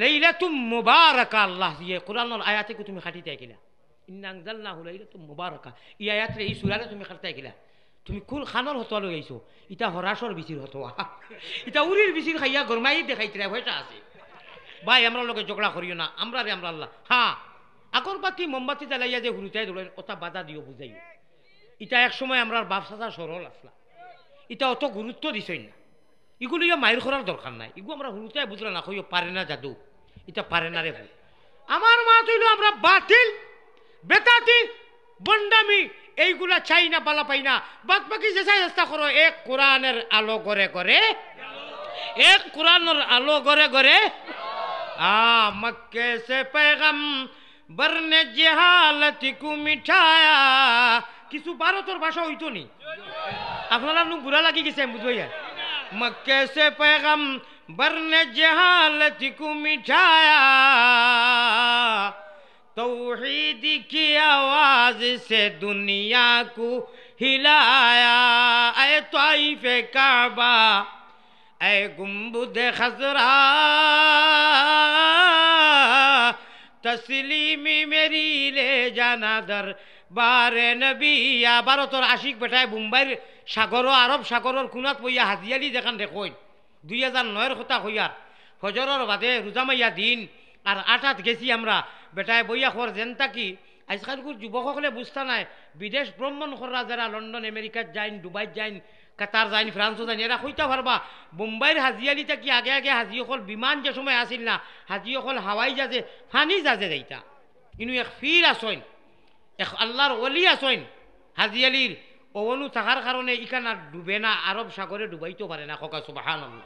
লাইলাতুম মুবারাকা আল্লাহ দিয়ে কোরআনের আয়াতে তুমি খাটিতে গেলা, ইন্না আনজালনাহু লাইলাতুম মুবারাকা, এই আয়াতে এই সূরাতে তুমি খাটতে গেলা। তুমি কোন খানর হতোয়া লই আইছো? ইটা হরাসর বিচির হতোয়া, ইটা উরির বিচির খাইয়া গরমাই দেখাইতে ভয়টা আছে। ভাই আমরা লোকে ঝগড়া করিও না, আমরা রে আমরা আল্লাহ। হ্যাঁ আগরবাতি মোমবাতি জ্বালাইয়া যে হুরুতাই দৌড়েন ওটা বাধা দিও বুঝাইও। ইটা এক সময় আমরা বাপ চাচা সরল আসলা, ইটা অত গুরুত্ব দিছই না, এগুলো ইয়া মায়ের করার দরকার নাই, এগুলো আমরা হুরুতাই বুঝলা না কইও পারে না জাদু, এটা পারে না রে। আমার মা তৈল আমরা বাতিল বেতাতি বন্ডামি এইগুলা চাই না, বালা পাই না। বাদ বাকি যে চাই চেষ্টা করো এক কোরআনের আলো করে করে, এক কোরআনের আলো করে করে। মক্কে সে पैगम বরনে জেহালতি কু মিঠায়া। কিছু ভারতের ভাষা হইতো নি, আপনারা নু বুড়া লাগি গেছে বুঝাইয়া। मक्के से पैगंबर ने जहालत को मिटाया, तौहीद की आवाज से दुनिया को हिलाया। ऐ ताइफ काबा, ऐ गुंबद खजरा, तस्लीमी मेरी ले जाना दर বারে নবিয়া। ভারতের আশিক বেটায় মুম্বাইর সাগর আরব সাগরের কোনাত বইয়া হাজিয়ালি যেখান দেখুন 2009 কথা হইয়ার ফজরের বাদে রোজা মাইয়া দিন আর 8 গেছি আমরা বেটায় বইয়া খর যেন তাকি আজকালকুর যুবকসকলে বুঝতা নাই বিদেশ ভ্রমণ করা যারা লন্ডন আমেরিকাত যাইন, দুবাই যাইন, কাতার যাইন, ফ্রান্সও যাইন, এরা হইতা পারবা মুম্বাইর হাজিয়ালি থাকি আগে আগে হাজিসকল বিমান যে সময় আসিল না, হাজিসকল হাওয়াই জাজে ফানি জাজে যাইতা। ইনু এক ফির আসইন, এক আল্লাহর ওলি আসইন হাজিয়ালির ওনু থাকার কারণে ইখানা ডুবে না, আরব সাগরে ডুবাইতে পারে না। খোকা সুবহানাল্লাহ।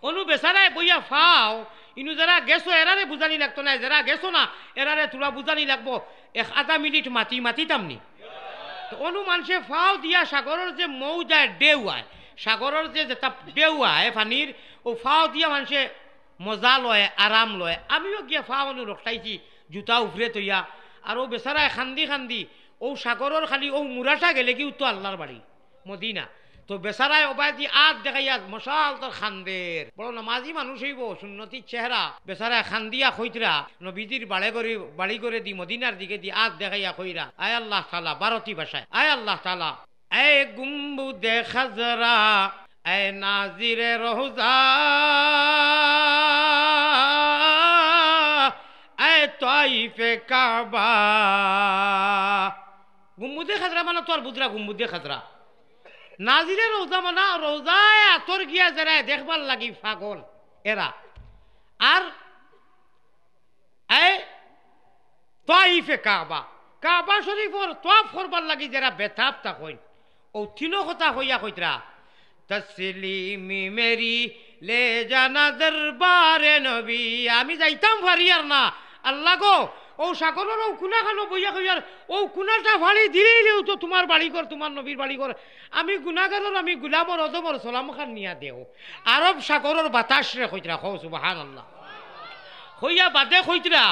অনু বেচারায় বইয়া ফাও, ইনু যারা গেছো এরারে বুঝানি লাগতো না, যারা গেছো না এরারে তোরা বুঝানি লাগবো। এক আধা মিনিট মাতি মাতিতামনি তো অনু মানুষে ফাও দিয়া সাগরের যে মৌ যায় ডেউ আয়, সাগরের যে যেটা ডেউ আয় ফানির ও ফাও দিয়া মানুষে মজা লয়, আরাম লয়। আমিও গিয়া ফাও অনু রক্তাইছি জুতা উফরে তৈয়া, আর ও বেচারায় খান্দি খান্দি ও সাগরের খালি ও মুরাটা গেলে কি তো আল্লাহর বাড়ি মদিনা, তো বেচারায় ওবায়দি আত দেখাইয়া মশাল তোর খান্দের বড় নামাজি মানুষ হইব সুন্নতির চেহারা, বেচারায় খান্দিয়া খৈতরা নবীজির বাড়ি করে দি মদিনার দিকে দি আত দেখাইয়া খইরা। আয় আল্লাহ তাআলা ভারতী ভাষায়, আয় আল্লাহ তাআলা এ গুম্বুদে খাজরা, এ নাজিরে রোজা, এ তাইফে কাবা। গুম্বুদে খাজরা মানে তোর বুঝরা গুম্বুদে খাজরা, নাজিরে রোজা মানা রোজায় আতর গিয়া যারা দেখবার লাগি পাগল এরা, আর তাইফে কাবা, কাবা শরীফর তোয়াফ করবার লাগি যারা বেতাব তা কইন ও তিনো কথা হইয়া কইতরা তসলিমি মেরি লে জানা দরবারে নবী। আমি যাইতাম ফারিয়ার না আল্লাহ গো ও সাগরের ও কুনা খানো বইয়া কইয়ার ও কুনাটা ফাড়ি দিলেও তো তোমার বাড়ি ঘর, তোমার নবীর বাড়ি ঘর। আমি গুনাগারের আমি গুলামর অদমর সালাম খান নিয়া দেও আরব সাগরের বাতাস রে কইতরা। খো সুবহানাল্লাহ। হইয়া বাদে কইতরা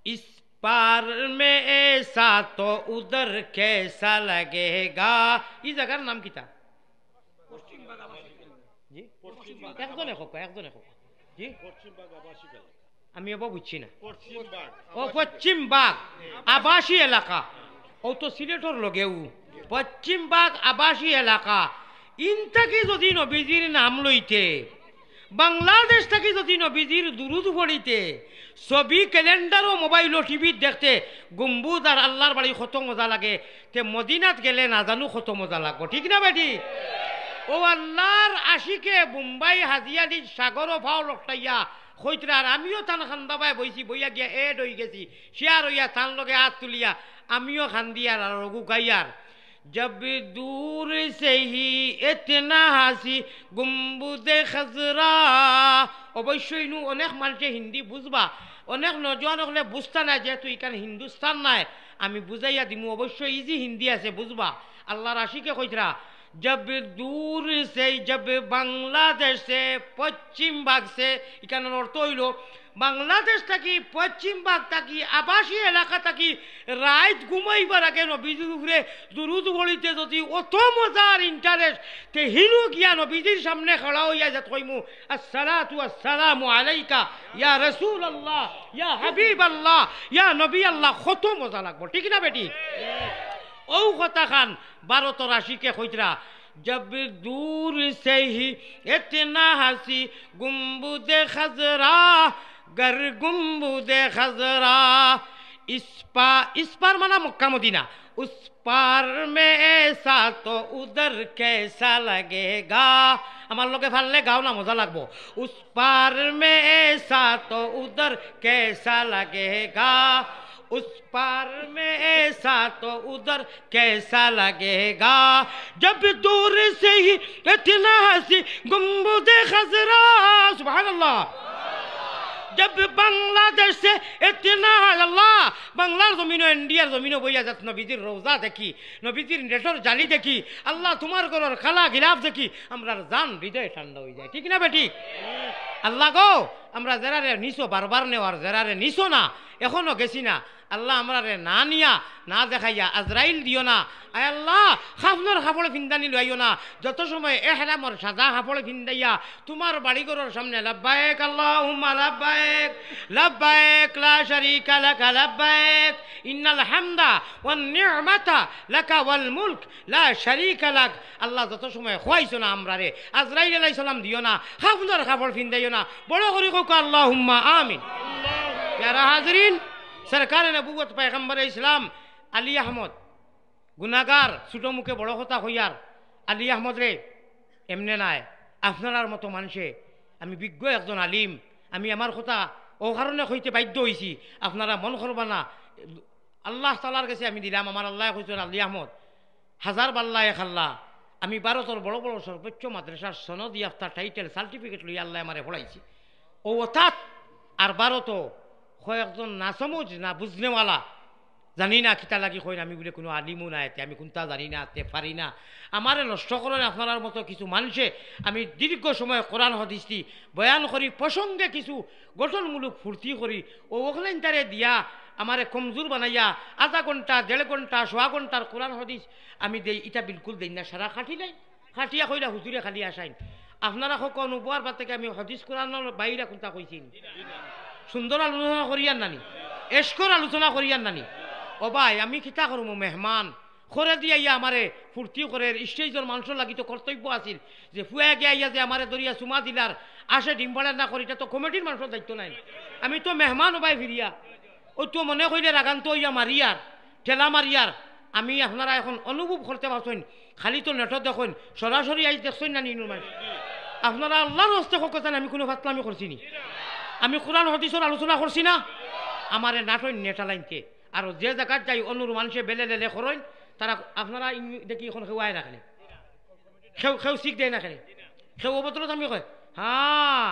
ইস পার মে এসা তো উদর কেসা লাগেগা। এই জায়গার নাম কিতা? জি একজনে হোক, একজনে হোক। জি আমি এবার বুঝছি না। ও পশ্চিমবাগ আবাসী এলাকা, ও তো সিলেটর লগেও পশ্চিমবাগ আবাসী এলাকা। ইন থাকি যদি নবীজির নাম লইতে, বাংলাদেশ থাকি যদি নবীজির দুরুদ পড়িতে, ছবি ক্যালেন্ডার ও মোবাইল ও টিভি দেখতে গম্বুজ আর আল্লাহর বাড়ি কত মজা লাগে, তে মদিনাত গেলে না জানো কত মজা লাগবো, ঠিক না বেটি? ও আল্লাহর আশিকে মুম্বাই হাজিয়ালি সাগর ভাও লটাইয়া খৈতরা, আর আমিও তান খান্দাবাই বইছি, বইয়া গিয়া এড হয়ে গেছি, শেয়ার হইয়া তান লগে হাত তুলিয়া আমিও খান্দিয়ার আর রঘু গাইয়ার। जब दूर से ही इतना হাসি গুম্বুদে খাজরা। অবশ্যই নু অনেক মানুষে হিন্দি বুঝবা, অনেক নজওয়ান হলে বুঝতা না, যেহেতু এখানে হিন্দুস্তান নাই আমি বুঝাইয়া দিমু, অবশ্যই ইজি হিন্দি আছে বুঝবা। আল্লাহর আশিকে কইতরা जब दूर से, जब बांग्लादेश से, पश्चिम भाग से, এখানে অর্থ হইল বাংলাদেশ থাকি পশ্চিম ভাগ থাকি আবাসী এলাকা থাকি রাত ঘুমাইবার আগে নবীজির উপরে দুরুদ পড়িতে যদি অত মজার ইন্টারেস্ট তে হিনু গিয়া নবীজির সামনে খড়া হইয়া যা কইমু আসসালাতু আসসালামু আলাইকা ইয়া রাসূলুল্লাহ ইয়া হাবিবাল্লাহ ইয়া নবী আল্লাহ, কত মজা লাগবো, ঠিক না বেটি? ও কথা খান 1283 কইতরা जब दूर से ही इतना हंसी गुम्बुदे खजरा गर गुम्बुदे खजरा इस पार माना मक्का मदीना, उस पार में ऐसा तो उधर कैसा लगेगा। আমার লোকে ফাললে গাও না, মজা লাগবো। उस पार में ऐसा तो उधर कैसा लगेगा, उस पार में ऐसा तो उधर कैसा लगेगा, जब दूर से ही इतना हंसी गुम्बुदे खजरा। सुभान अल्लाह। जब बांग्लादेश से इतना अल्लाह बांग्लार जमीन इंडियार जमीन बइया जात नबीजिर रोजा देखी, नबीजिर नेटर जाली देखी, अल्लाह तुम्हार घरेर खाला गिलाफ देखी, আমরার জান হৃদয় ঠান্ডা হয়ে যায়, ঠিক না বেটি? আল্লাহ গো, আমরা যারারে নিছো বারবার নেওয়ার, যারারে নিছো না এখনো গেছি না, আল্লাহ আমরারে না নিয়া না দেখাইয়া আজরাইল দিও না। আয় আল্লাহ, খাফনর কাপড়ে ফিন্দানি লইও না, যত সময় এহরামর সাদা কাপড়ে ফিন্দাইয়া তোমার বাড়িঘরের সামনে লাব্বাইক আল্লাহুম্মা লাব্বাইক লাব্বাইক লা শারীকা লাক লাব্বাইক ইন্নাল হামদা ওয়ান নি'মাতা লাকা ওয়াল মুলক লা শারীকা লাক। আল্লাহ যত সময় খোয়াইছো না আমরারে, আজরাইল আলাইহিস সালাম দিও না, খাফনর কাপড় ফিন্দাইও না, বড় করে কোক আল্লাহুম্মা আমিন। প্যারা হাজরিন, সরকার নবুয়ত পয়গম্বর ইসলাম আলী আহমদ গুনাগার ছোট মুখে বড় কথা হইয়ার, আলী আহমদ রে এমনে নাই, আপনার মতো মানুষে, আমি বিজ্ঞ একজন আলিম, আমি আমার কথা ও কারণে হইতে বাধ্য হয়েছি, আপনারা মন করবা না। আল্লাহ তাআলার কাছে আমি দিলাম, আমার আল্লাহ কইছেন আলী আহমদ হাজার বাল্লা এক আল্লাহ, আমি ভারতের বড় বড় সর্বোচ্চ মাদ্রাসার সনদ ইয়াফতা টাইটেল সার্টিফিকেট লইয়া আল্লাহ আমারে পড়াইছি। ও অর্থাৎ আর ভারত কয়েকজন না সমুজ না বুঝনেওয়ালা, জানি না কিতা লাগি কই আমি বলে কোনো আলিমও না, এতে আমি কোনটা জানি না, তে পারি না, আমারে নষ্ট করেন আপনার মতো কিছু মানুষে। আমি দীর্ঘ সময় কোরআন হাদিসটি বয়ান করি, প্রসঙ্গে কিছু গঠনমূলক ফুর্তি করি, ও ওখানে তারে দিয়া আমারে কমজোর বানাইয়া আধা ঘন্টা 1.5 ঘন্টা 1.25 ঘন্টার কোরআন হাদিস আমি দেই, এটা বিলকুল দেই না। সারা খাটি নাই, খাটিয়া কইলা হুজুরে খালি আসাইন। আপনারা সকল উপহার বা থেকে আমি হাদিস কোরআনের বাইরে কোনটা কইছি, সুন্দর আলোচনা করিয়ার নানি, এসকর আলোচনা করিয়ার নানি। ও ভাই, আমি কিতা করবো, মেহমান করে দিয়ে আইয়া আমারে ফুর্তি করে, স্টেজের মানুষের লাগি তো কর্তব্য আছিল যে ফুয়া গিয়ে আইয়া যে আমারে দরিয়া চুমা দিলার আসে ডিম্বাড়া না করি, এটা তো কমিটির মানুষের দায়িত্ব নাই। আমি তো মেহমান ও ভাই ফিরিয়া, ও তো মনে কইলে রাগান্ত ইয়া মারিয়ার ঠেলা মারিয়ার। আমি আপনারা এখন অনুভব করতে পারছেন, খালি তো নেটত দেখুন, সরাসরি আইস দেখছেন না নিনুর মানুষ। আপনারা আল্লাহর হস্তে কথা, আমি কোনো ফাতলামি করছি নি, আমি কোরআন হাদিসের আলোচনা করছি না, আমারে নাটন নেটা লাইনকে। আর যে জায়গায় যাই অনুর মানুষে বেলে লেলে করেন, তারা আপনারা দেখি এখন খেওয়াই না খেলে, খেউ শিখ দেয় না খেলে, খেউ অবতরত আমি কয় হ্যাঁ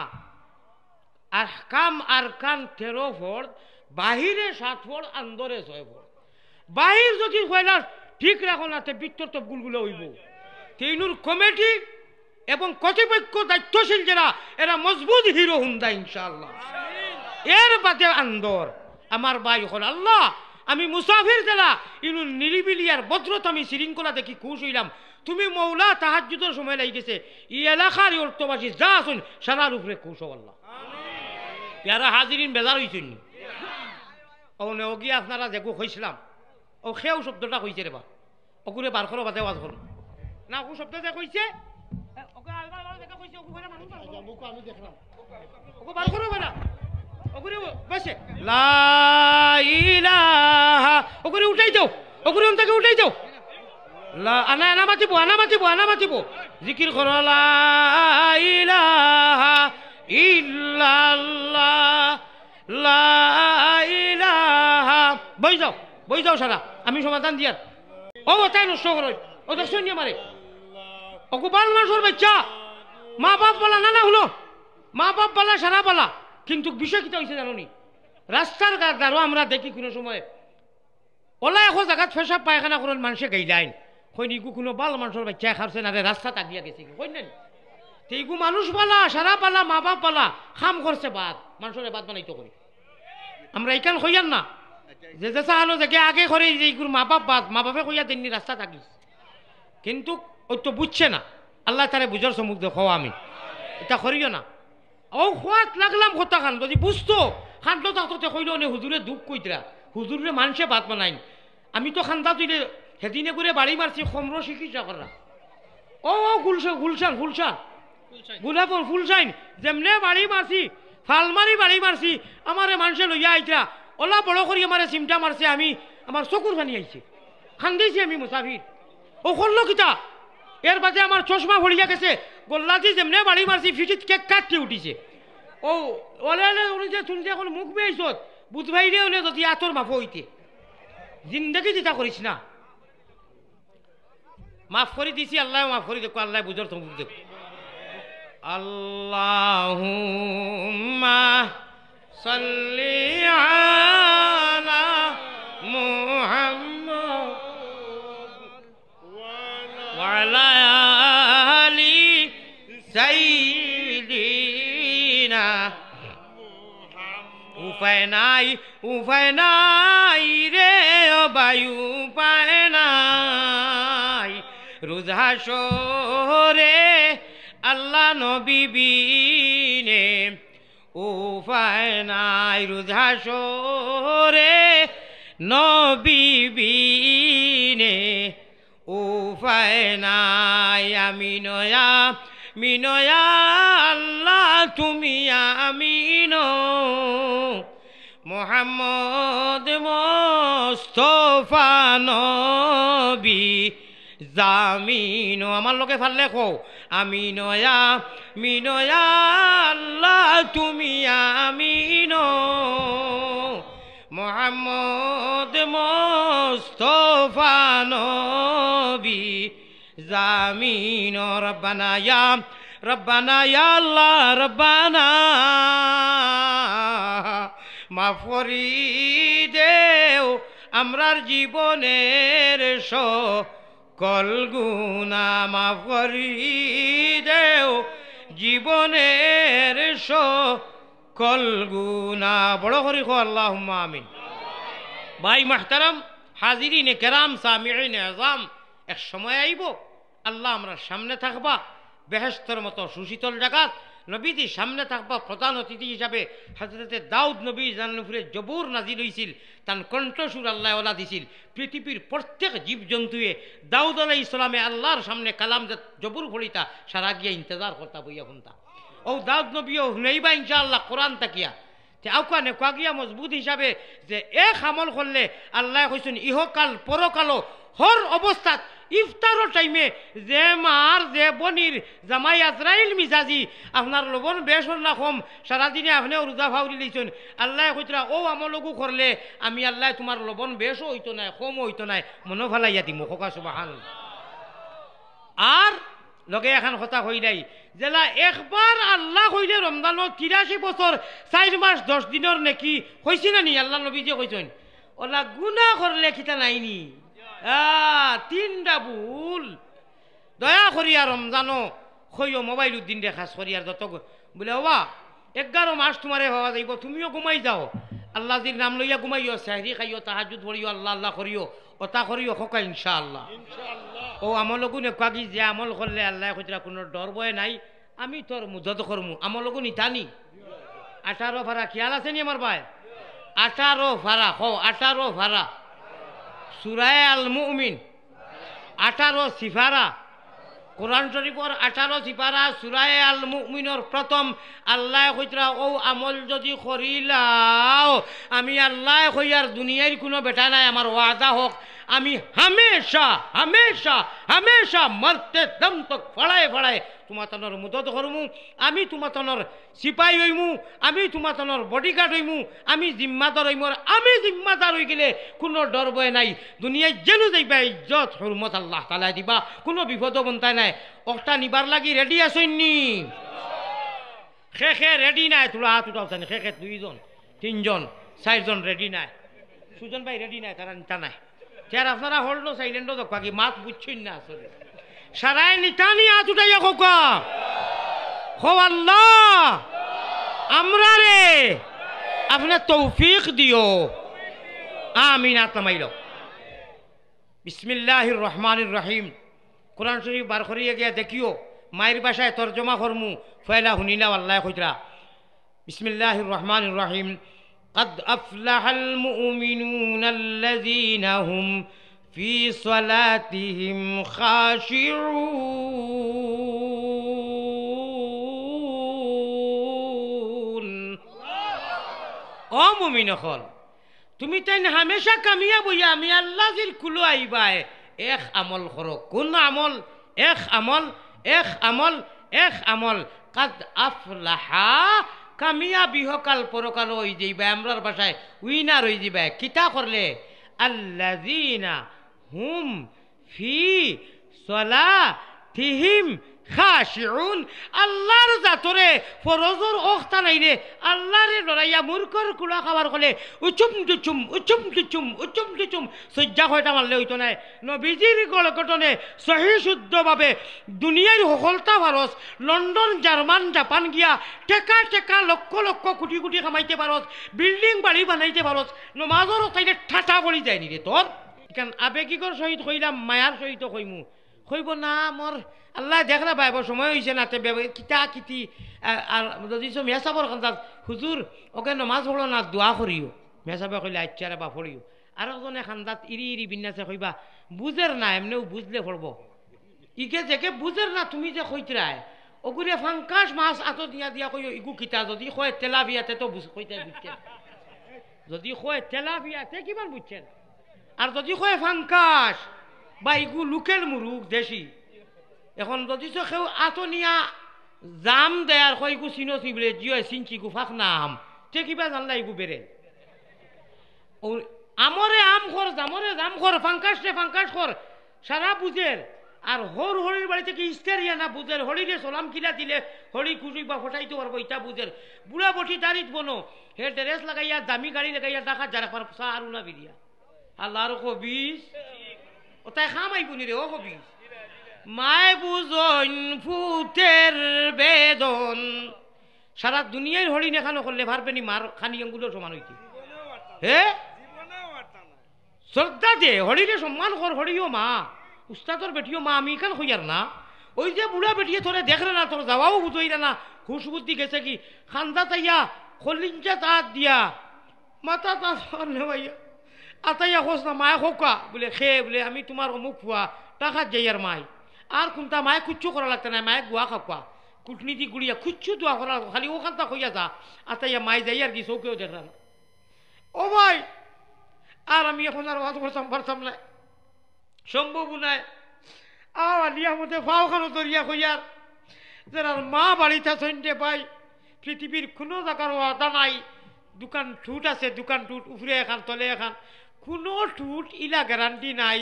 আহকাম আরকান 13 ফর্দ, বাহিরে 7 ফর্দ, আন্দরে 6 ফর্দ। বাহির যদি কয়লা ঠিক রাখো না, তে বিত্তর তো গুলগুলো হইব। তিনুর কমিটি এবং কর্তৃপক্ষ দায়িত্বশীল যারা, এরা মজবুত হিরো হুন্দা ইনশাআল্লাহ। এর বাদে আন্দর আমার ভাই হল আল্লাহ, আমি মুসাফির জেলা ইনু নিরিবিলি আর ভদ্রতা আমি শৃঙ্খলা দেখি খুশ হইলাম। তুমি মৌলা তাহাজ্জুদের সময় লাগি গেছে, ই এলাকার অর্থবাসী যা আসুন সারার উপরে খুশ হও আল্লাহ। প্যারা হাজিরিন বেজার হইছেন ও নেওগিয়ে আপনারা দেখো হয়েছিলাম, ও সেও শব্দটা কইছে রে বা, ওগুলো বার করো বাদে ওয়াজ করো না, ও শব্দ যে কইছে আমি দেখলাম, ওকে বার করো বেটা, ওগুলো বসে লা ইলাহা, ওগুলো উঠাই দাও, ওগুলো থেকে উঠাই দাও, আনা মাতিব জিকির করো লা ইলাহা ইল্লাল্লাহ লা ইলাহা। বই যাও সারা, আমি সমাধান দিয়ার। ও তাই নষ্ট করো, ও দেখছেন নি আমারে, ওকে বাল মানুষের বাচ্চা, মা বাপ বলা না শুনো, মা বাপ বলা সারা বলা, কিন্তু বিষয় কিটা হয়েছে জানো নি, রাস্তার দ্বারা আমরা দেখি কোনো সময় ওলা এখন জায়গাত পেশাব পায়খানা করেন মানুষে গাইলাইন, কই নিকু কোনো বাল মানুষের বাচ্চা খাচ্ছে না রে, রাস্তা তাকিয়া গেছে, কই না তেইগু মানুষ পালা সারা পালা মা বাপ পালা খাম করছে বাদ মানুষের বাদ বানাইতে করি আমরা এইখান হইয়ান না যে যে চাহানো যে আগে করে এইগুর মা বাপ বাদ মা বাপে কইয়া তেমনি রাস্তা থাকিস কিন্তু ওই তো বুঝছে না আল্লাহ তারে বুঝার সমুখ দেখো আমি এটা করিও না ও খোয়াত লাগলাম কথা খান যদি বুঝতো খানতো তাতে কইল নে হুজুরে দুঃখ কইতরা হুজুরে মানুষে বাদ বানাইন আমি তো খান্দা তুইলে সেদিনে করে বাড়ি মারছি খমর চিকিৎসা করা ও গুলশান গুলাপন ফুলশাইন যেমনে বাড়ি মারছি ফালমারি বাড়ি মারছি আমারে মানুষে লইয়া আইতরা ওলা বড় করি আমারে চিমটা মারছে আমি আমার চকুর পানি আইছে খান্দিছি আমি মুসাফির ও করলো কিতা এর বাদে আমার চশমা ভরিয়া গেছে গোল্লাজি যেমনে বাড়ি মারছি ফিটিত কেক কাটতে উঠিছে ও ওলে উনি যে শুনছে এখন মুখ বেইছত বুধ ভাইরে হলে যদি আতর মাফ হইতে জিন্দগি চিন্তা করিস না মাফ করে দিছি আল্লাহ মাফ করে দেখো আল্লাহ বুঝার সমুখ দেখো আল্লাহুম্মা সাল্লি আলা মুহাম্মাদ ওয়া আলা আলি সাইয়্যিদিনা উপায় নাই রে ও বায়ু উপায় নাই রুজহাসরে আল্লাহ নবী বিনে উপায় নাই রুজহাসরে নবী বিনে উপায় নাই মিনয়া আল্লাহ তুমি আমিন মোহাম্মদ মোস্তফা নবী জামিন আমার লোকে ফাললে কো আমিনয়া আল্লাহ তুমি আমিন মোহাম্মদ মোস্তফা নবী জামিন রব্বানা ইয়া আল্লাহ রব্বানা মাফ করি দেও আমরার জীবনের সকল গুনাহ মাফ করি দেও জীবনের সকল গুনাহ বড় করি কো আল্লাহুম্মা আমিন ভাই মাহতারাম হাজিরিনে কেরাম সামিঈনে আযম এক সময় আইব আল্লাহ আমরা সামনে থাকবা বেহেশতের মতো সুশীতল জায়গাত নবীজি সামনে থাকবা প্রধান অতিথি হিসাবে হযরতে দাউদ নবী জান্নুরে জবুর নাজিল হইছিল তান কণ্ঠসুর আল্লাহ ওলা দিছিল পৃথিবীর প্রত্যেক জীবজন্তুয়ে দাউদ আলাইহিস সালামে আল্লাহর সামনে কালাম জবুর ফলিতা সারা গিয়া ইন্তজার করতা বইয়া শুনতা ও দাউদ নবীও শুনাইবা ইনশাআল্লাহ কোরআন তাকিয়া আউকানে কাগিয়া মজবুত হিসাবে যে এক আমল করলে আল্লাহ কইছেন ইহকাল পরকালও হর অবস্থাত ইফতারের টাইমে যে মার যে বনির জামাই আজরাইল মিজাজি আপনার লবণ বেশন না কম সারাদিনে আপনি রোজা ফাউরি লইছেন আল্লাহ কইতরা ও আমলগু করলে আমি আল্লাহ তোমার লবণ বেশও হইতো নাই কম হইতো নাই মনো ফালাইয়া দিমু খোকা সুবহানাল্লাহ আর লগে এখন কথা হই নাই জেলা একবার আল্লাহ কইলে রমজানত 83 বছর 4 মাস 10 দিনের নেকি হইছে না নি আল্লাহ নবী যে কইছেন ওলা গুনাহ করলে কিতা নাইনি তিনটা ভুল দয়া করিয়া রমজানো খইও মোবাইল উদ্দিন রে খাস করিয়ার যত বলে বাবা 11 মাস তোমারে হওয়া যাইব তুমিও ঘুমাই যাও আল্লাহ জির নাম লইয়া ঘুমাইও সাহরি খাইও তাহাজ্জুদ পড়িও আল্লাহ আল্লাহ করিও ওটা করিও খোকা ইনশাআল্লাহ ও আমলগুনে কাগি যে আমল করলে আল্লাহ কইতরা কোনো ডর ভয় নাই আমি তোর মুদত করমু আমলগু নিতানি 18 ভাড়া খেয়াল আছে নি আমার ভাই 18 ভাড়া হো 18 ভাড়া সূরা আল মুমিন 18 সিফারা কোরআন শরীফের 18 সিফারা সূরা আল মুমিনের প্রথম আল্লাহ কইতরা ও আমল যদি করিলাও আমি আল্লাহ কইয়ার দুনিয়ার কোনো বেটা নাই আমার ওয়াদা হোক আমি হামেশা মরতে দম তক ফড়ায় তোমাতনের মুদত করমু আমি তোমাতনের সিপাই হইমু আমি তোমাতনের বডিগার্ড হইমু আমি জিম্মাদার হইমু আমি জিম্মাদার হই গেলে কোনো ডর ভয় নাই দুনিয়ায় যেন যাইবা ইজ্জত হুরমত আল্লাহ তাআলা দিবা কোনো বিপদ বন্তাই নাই ওটা নিবার লাগি রেডি আছইনি খে রেডি নাই তোলা হাত উঠাওছেন খে 2 জন 3 জন 4 জন রেডি নাই সুজন ভাই রেডি নাই তারা নিতা নাই যার আপনারা হোল্ডো সাইলেন্টও দেখো কি মাত বুঝছেন না আসলে সারাই নিতানি হাত উঠাইয়া কোকা খো আল্লাহ আমরা রে আপনি তৌফিক দিও আমিন আতমাইল বিসমিল্লাহির রহমানির রহিম কোরআন শরীফ বার করিয়ে গিয়া দেখিও মায়ের ভাষায় তর্জমা করমু ফয়লা হুনিলা আল্লাহ কইরা বিসমিল্লাহির রহমানির রহিম قد أفلح المؤمنون الذين هم في صلاتهم خاشعون ও মুমিন হল তুমি তাই হামেশা কামিয়া বইয়া আমি আল্লাহ জির কুলো আইবায় এক আমল করো কোন আমল এক আমল এক আমল এক আমল কাদ আফলাহা কামিয়া বিহকাল পরকাল হয়ে যাইবা আমরার ভাষায় উইনার হয়ে যাইবা কিতা করলে আল্লাযিনা হুম ফি সলাতিহিম খাশিউন আল্লাহর জাতরে ফরজর ওখতা নাইরে আল্লাহর লড়াইয়া মূর্খর কুলা খাবার কলে উচুম টুচুম উচুম টুচুম উচুম টুচুম সজ্জা কয়টা মারলে হইতো নাই নবীজির গড়কটনে সহি শুদ্ধভাবে দুনিয়ার সফলতা ভারত লন্ডন জার্মান জাপান গিয়া টেকা টেকা লক্ষ লক্ষ কোটি কোটি কামাইতে পারত বিল্ডিং বাড়ি বানাইতে পারত নমাজর তাইলে ঠাটা পড়ি যায় নি রে তোর কারণ আবেগিকর সহিত কইলাম মায়ার সহিত কইমু কইব না মোর আল্লাহ দেখলা পাইব সময় হয়েছে না কিতা কিতি আর যদি মেসাবর খান্তাত হুজুর ওকে নমাজ পড়ো না দোয়া করিও মেসাবে কইলে আচ্ছারে বা পড়িও আর একজনে খান্দাত ইরি ইরি বিন্যাসে কইবা বুঝের না এমনিও বুঝলে পড়ব ইকে যেকে বুঝের না তুমি যে কইতরায় ওগুরে ফাঙ্কাশ মাছ আতো দিয়া দিয়া কইও ইগু কিতা যদি কয় তেলাভিয়াতে তো কইতে বুঝছেন যদি কয় তেলাভিয়াতে কিমান বুঝছেন আর যদি কয় ফাঙ্কাশ বা ইগু লোকেল মুরুগ দেশি এখন যদি কেউ আতনিয়া জাম দেয়ার কয় ইগু চিনো চিবলে জিও চিনছি গু ফাঁক নাম তে কিবা জানলা ইগু বেড়ে আমরে আম খর জামরে জাম খর ফাঙ্কাশ রে ফাঙ্কাশ খর সারা বুঝের আর হর হরির বাড়ি থেকে ইস্তারিয়া না বুঝের হরিরে সালাম কিলা দিলে হরি খুশি বা ফটাইতে পারবো এটা বুঝের বুড়া বটি দাঁড়িত বনো হে ড্রেস লাগাইয়া দামি গাড়ি লাগাইয়া দেখা যারা পার সারু না বিরিয়া আল্লাহর কবিস ও তাই খামাই বুনি রে ও কবিস মায় বুঝন ফুটের বেদন সারা দুনিয়ায় হরিণ এখানে করলে পারবেনি মার খানি আঙ্গুলো সমান হইতে হে শ্রদ্ধা দে হরিরে সম্মান কর হরিও মা উস্তাদর বেটিও মা আমি এখান হইয়ার না ওই যে বুড়া বেটিয়ে তোরে দেখলে না তোর যাওয়াও বুঝইরা না হুশ বুদ্ধি গেছে কি খান্দা তাইয়া খলিঞ্জা তাত দিয়া মাথা তাত নেওয়াইয়া আতাইয়া খোঁজ না মায় খোকা বলে খেয়ে বলে আমি তোমার অমুক ফুয়া টাকা যাইয়ার মাই আর কোনটা মায়ে কুচ্ছু করা লাগতে না মায়ে গুয়া খাওয়া কুটনীতি গুড়িয়া কুচ্ছু দোয়া করা খালি ওখানটা হইয়া যা আতাইয়া মাই যাই আর কি চৌকেও দেখা না ও ভাই আর আমি এখন আর ওয়াজ করতাম পারতাম না সম্ভব নাই আলিয়া মধ্যে ফাওখানো দরিয়া কইয়ার যারা মা বাড়িতে সন্ধ্যে পাই পৃথিবীর কোনো জায়গার ওয়াদা নাই দোকান ঠুট আছে দোকান ঠুট উপরে এখান তলে এখান কোনো ঠুট ইলা গ্যারান্টি নাই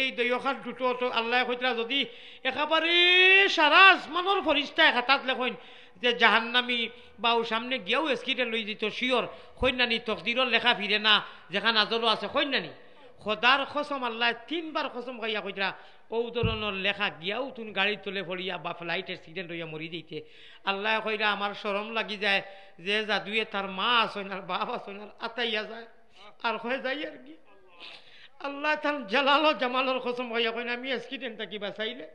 এই দৈখান ঠুটো তো আল্লাহ কইতরা যদি একেবারে সারা আসমানোর ফরিস্তা হাতাত লেখইন যে জাহান্নামি বা ও সামনে গিয়েও এসকিটে লই দিত শিওর কইনানি তকদিরর লেখা ফিরে না যেখান আজলও আছে কইনানি খোদার কসম আল্লাহ 3 বার কসম খাইয়া কইতরা ও ধরনের লেখা গিয়াও তুমি গাড়ি তুলে পড়িয়া বা ফ্লাইট অ্যাক্সিডেন্ট হইয়া মরি দিতে আল্লাহ কইরা আমার শরম লাগি যায় যে জাদুয়ে তার মা আসেন আর বাপ আসেন আর আতাইয়া যায় আর হয়ে যায় আর কি আল্লাহ তার জালাল জামালর কসম হইয়া কইনা আমি অ্যাক্সিডেন্টটা কি বাঁচাইলে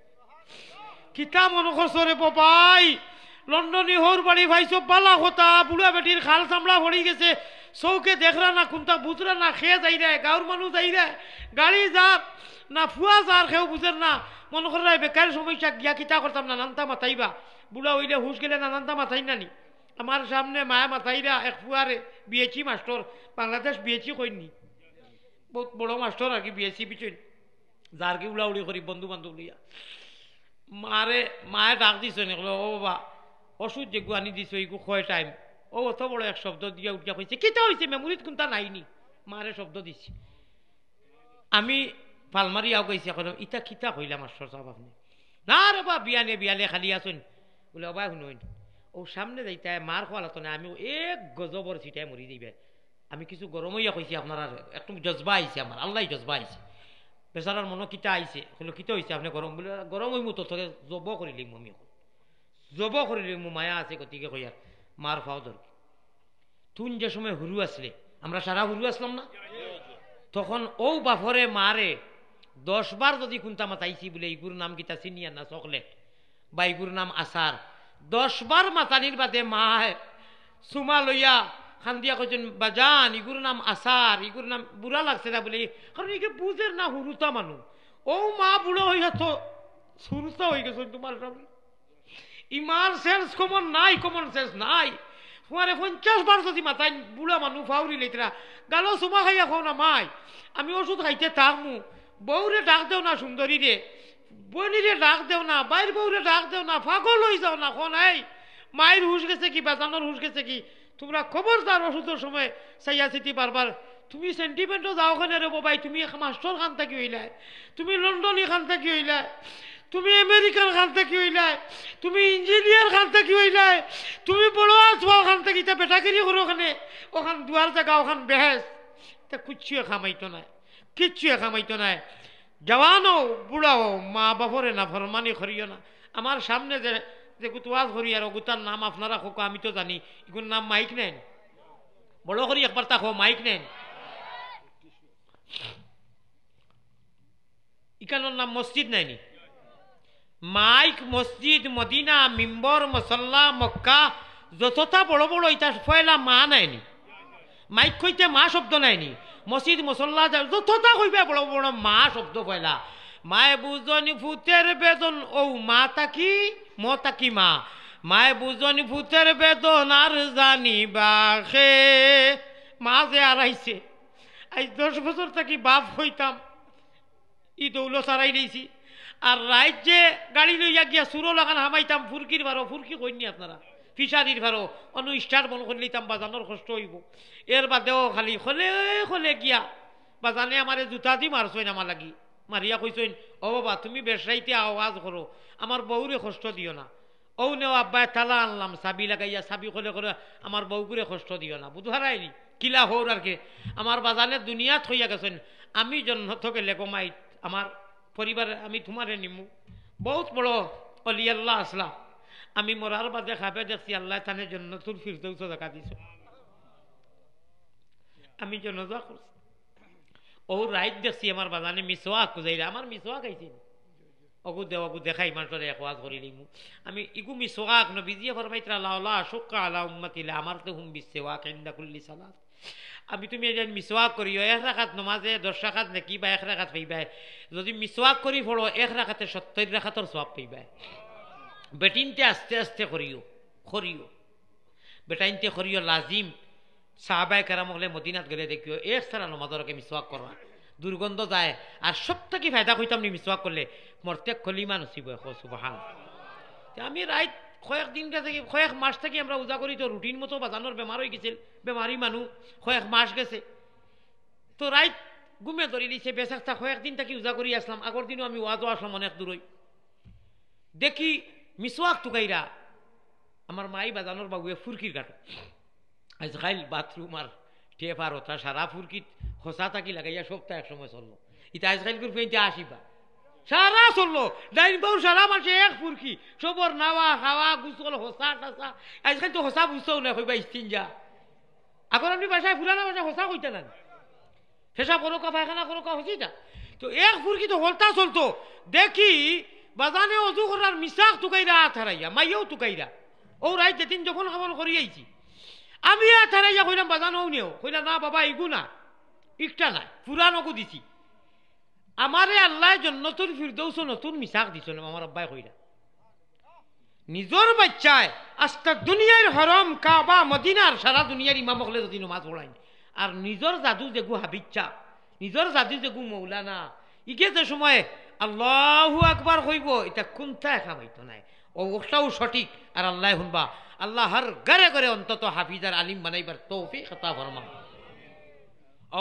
কিতা মনে করছো রে বাবাই লন্ডনী হোর বাড়ি ভাইছো পালা হতা বুড়া বেটির খাল চামড়া ভরি গেছে চৌকে দেখরা না কোনটা বুঝরা না খেয়ে যাই রে গাঁর মানুষ যাই রে গাড়ি যার না ফুয়া যার খেয়েও বুঝের না মনে করে বেকার সমস্যা গিয়া কিতা করতাম না নানতা মাথাইবা বুড়া হইলে হুশ গেলে না নানতা মাথাই নানি আমার সামনে মায়া মাথাইরা এক ফুয়ারে বিএসি মাস্টার বাংলাদেশ বিএসি কইনি বহুত বড় মাস্টার আর কি বিএসি পিছন যার কি উড়াউড়ি করি বন্ধু বান্ধব লইয়া মায়ে ডাক দিছে ও বাবা ওষুধ যে আনি দিছ এইগু কয় টাইম ও অত বড় এক শব্দ দিয়া উঠিয়া কইছে কিতা হয়েছে মেমোরিত কোনটা নাইনি মারে শব্দ দিছে আমি পালমারি আও কইছে এখন ইটা কিতা কইলা মাস্টার সাহেব আপনি না রে বা বিয়ালে খালি আসুন বলে অবাই শুনুন ও সামনে যাইতে মার খোয়াল তো না আমি এক গজবর ছিটাই মরি যাইবে আমি কিছু গরম হইয়া কইছি আপনার একটু জজবা আইছে আমার আল্লাহ জজবা আইছে বেচারার মনে কিতা আইছে হলো কিতা হয়েছে আপনি গরম বলে গরম হইমু তো তোকে জব করিলিম আমি এখন জব করিলে মো মায়া আছে গতিকে কইয়ার মার ফাও ধর তুন যে সময় হুরু আসলে আমরা সারা হুরু আসলাম না তখন ও বাফরে মারে 10 বার যদি কুন্তা মাতাইছি বলে এইগুর নাম কিতা চিনিয়া না চকলেট বা এইগুর নাম আচার 10 বার মাতানির বাদে মা সুমা লইয়া খান দিয়া কইছেন বাজান ইগুর নাম আচার ইগুর নাম বুড়া লাগছে না বলে কারণ একে বুঝের না হুরুতা মানু ও মা বুড়ো হইয়া তো হুরুতা হয়ে গেছে তোমার সামনে ইমার সেন্স কমন সেন্স নাই তোমারে 50 বার যদি মাথায় বুড়া মানুষ ফাউরি লেতরা গালো সুমা খাইয়া খাও না মাই আমি ওষুধ খাইতে থাকমু বউরে ডাক দেও না সুন্দরী রে বনিরে ডাক দেও না বাইর বউরে ডাক দেও না পাগল হয়ে যাও না কোন এই মায়ের হুশ গেছে কি বাজানোর হুশ গেছে কি তোমরা খবরদার ওষুধের সময় চাইয়া চিতি বারবার তুমি সেন্টিমেন্টও যাও খানে রে বাবাই তুমি মাস্টার খান থাকি হইলা তুমি লন্ডনী খান থাকি হইলা তুমি আমেরিকার খান থাকি হইলাই তুমি ইঞ্জিনিয়ার খান থাকি হইলাই তুমি বড় আসবাও খান থাকি তা বেটাগিরি করো ওখানে ওখান দুয়ার জায়গা ওখান বেহেস তা কিচ্ছুয়ে খামাইতো নাই কিচ্ছুয়ে খামাইতো নাই জওয়ানও বুড়াও মা বাপরে না ফরমানি করিও না আমার সামনে যে যে গুতওয়াজ করি আর গুতার নাম আপনারা খোক আমি তো জানি এগুলোর নাম মাইক নেন বড় করি একবার তা খো মাইক নেন ইকানোর নাম মসজিদ নাইনি মাইক মসজিদ মদিনা মিম্বর মসল্লা মক্কা যতটা বড় বড় ইটা ফয়লা মা নাইনি মাইক কইতে মা শব্দ নাইনি মসজিদ মসল্লা যতটা কইবে বড় বড় মা শব্দ ফয়লা মায়ে বুঝনি ভূতের বেদন ও মা তাকি ম তাকি মা মায়ে বুঝনি ভূতের বেদন আর জানি বাখে মা যে আর আইছে আজ 10 বছর থাকি বাপ হইতাম ই দৌলো সারাই দিয়েছি আর রাজ্যে গাড়ি লইয়া গিয়া সুরো লাগান হামাইতাম ফুরকির ভারো ফুরকি কইনি আপনারা ফিশারির ভারো অন্য স্টার বন করে লিতাম বাজানোর কষ্ট হইব এর বাদেও খালি খলে খলে গিয়া বাজানে আমারে জুতা দি মারছইন আমার লাগি মারিয়া কইছইন ও বাবা তুমি বেশরাইতে আওয়াজ করো আমার বউরে কষ্ট দিও না ও নেও আব্বাই তালা আনলাম চাবি লাগাইয়া চাবি খলে করে আমার বউগুরে কষ্ট দিও না বুঝহারাইনি কিলা হৌর আর কে আমার বাজানে দুনিয়াত হইয়া গেছেন আমি জন্ম থেকে লেগমাই আমার পরিবারে আমি তোমারে নিমু বহুত বড় অলি আল্লাহ আসলা আমি মরার বাদে খাবে দেখছি আল্লাহ তানের জন্য তোর ফিরদৌস দেখা দিছ আমি জনজা করছি ও রাইত দেখছি আমার বাজানে মিসওয়াক খুঁজাইলে আমার মিসওয়াক আইছে অগু দেও অগু দেখাই মানুষের এক ওয়াজ করি নিমু আমি ইগু মিসওয়াক নবীজিয়ে ফরমাইতরা আল্লাহ শুক্কা আলা উম্মতিলা আমার তো হুম বিসওয়াক ইনদা কুল্লি সালাত আমি তুমি এজন মিসওয়াক করিও 1 রাকাত নমাজে 10 রাকাত নাকি বা 1 রাকাত পাইবাই যদি মিসওয়াক করি পড়ো 1 রাকাতে 70 রাকাতের সওয়াব পাইবাই বেটিনতে আস্তে আস্তে করিও বেটাইনতে করিও লাজিম সাহাবায়ে কেরাম হলে মদিনাত গেলে দেখিও এক সারা নমাজরকে মিসওয়াক করবা দুর্গন্ধ যায় আর সবথেকে ফায়দা কইতাম নি মিসওয়াক করলে মরতে কলিমা নসিব হয় সুবহানাল্লাহ আমি রাইট কয়েকদিন থেকে কয়েক মাস থেকে আমরা উজা করি তো রুটিন মতো বাজানোর বেমার হয়ে গেছিল বেমারি মানুষ কয়েক মাস গেছে তো রাইট ঘুমে ধরে দিছে বেসাকটা কয়েকদিন থেকে উজা করি আসলাম আগর দিনও আমি ওয়াজও আসলাম অনেক দূরই দেখি মিসওয়াক টুকাইরা আমার মাই বাজানোর বাবুয়ে ফুরকির কাটো আজ খাইল বাথরুম আর টেপ আর ওটা সারা ফুরকিত খোসা থাকি লাগাইয়া সপ্তাহ এক সময় চললো ইটা আজ খাইল করে পেঁচে আসিবা সারা চললো ডাইন বাউর সারা মানুষে এক ফুরকি সবর নাওয়া খাওয়া গুছল হোসা টাসা আজকাল তো হোসা বুঝতেও না কইবা ইস্তিনজা আগর আপনি বাসায় ফুরানা বাসায় হোসা কইতে না পেশাব করো কা পায়খানা করো কা হসিটা তো এক ফুরকি তো হলতা চলতো দেখি বাজানে অজু করার মিশাক টুকাইরা হারাইয়া মাইয়াও টুকাইরা ও রাইত যেদিন যখন খাবার করি আইছি আমি হারাইয়া কইলাম বাজানো নেও কইলা না বাবা ইগু না ইকটা নাই পুরানকু দিছি আমারে আল্লাহ জন্নতুল ফিরদৌস নতুন মিশাক দিছেন আমার আব্বাই কইরা নিজর বাচ্চায় আস্তা দুনিয়ার হরম কাবা মদিনার সারা দুনিয়ার ইমাম হলে যদি নামাজ পড়ায় আর নিজর জাদু যেগু হাবিচ্ছা নিজর জাদু যেগু মৌলানা ইকে যে সময় আল্লাহু আকবার কইব এটা কোনটা খামাইতো নাই ও ওটাও সঠিক আর আল্লাহ শুনবা আল্লাহ হর ঘরে ঘরে অন্তত হাফিজার আলিম বানাইবার তৌফিক আতা ফরমা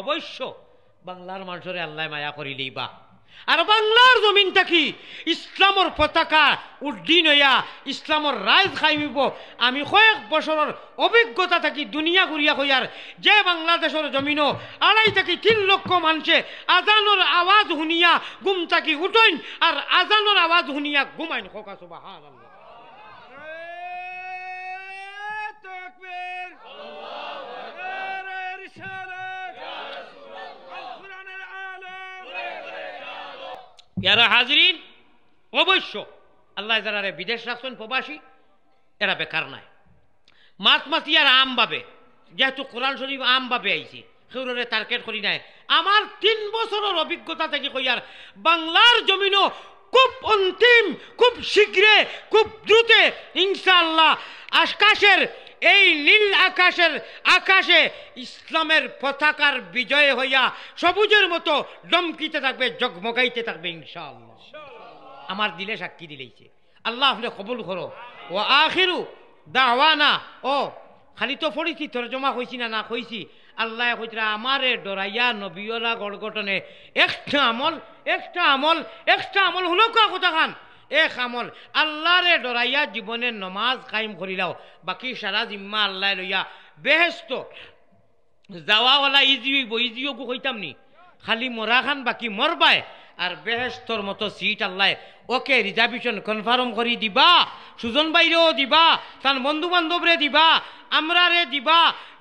অবশ্য বাংলার মানুষের আল্লাহ মায়া করিলেই বা আর বাংলার জমিন থাকি ইসলামর পতাকা উড্ডীন হইয়া ইসলামর রাইজ খাইব আমি কয়েক বছরের অভিজ্ঞতা থাকি দুনিয়া ঘুরিয়া কইয়ার যে বাংলাদেশের জমিনও 2.5 থেকে 3 লক্ষ মানুষে আজানোর আওয়াজ শুনিয়া ঘুম থাকি উঠইন আর আজানোর আওয়াজ শুনিয়া ঘুমাইন খোকা সুবহানাল্লাহ তাকবীর নারায়ে রিসালাত আল কুরআনের আলম ইয়ারা হাজরিন অবশ্য আল্লাহ যারা বিদেশ রাখছেন প্রবাসী এরা বেকার নাই মাছ মাতিয়ার আম ভাবে যেহেতু কোরআন শরীফ আম ভাবে আইছি সেউরে টার্গেট করি নাই আমার 3 বছরের অভিজ্ঞতা থেকে কইয়ার বাংলার জমিনও খুব অন্তিম খুব শীঘ্রে খুব দ্রুত ইনশাআল্লাহ আকাশের এই নীল আকাশে ইসলামের পতাকার বিজয় হইয়া সবুজের মতো দমকিতে থাকবে জগমগাইতে থাকবে ইনশাআল্লাহ আমার দিলে সাক্ষী দিলেইছে আল্লাহ আপনি কবুল করো ও আখিরু দাওয়ানা ও খালি তো পড়িছি তরজমা হইছি না কইছি আল্লাহ কইরা আমারে ডরাইয়া নবিয়লা গড়গটনে একটা আমল হলো কথা খান এক আমল আল্লাহরে ডরাইয়া জীবনের নমাজ কায়েম করিলাও বাকি সারা জিম্মা আল্লাহ লইয়া বেহেস্ত যাওয়াওয়ালা ইজিও গো কইতাম নি খালি মরা খান বাকি মরবায় আর বেহেস্তর মতো সিট আল্লাহ ওকে রিজার্ভেশন কনফার্ম করি দিবা সুজন বাইরেও দিবা তার বন্ধু বান্ধবরে দিবা আমরারে দিবা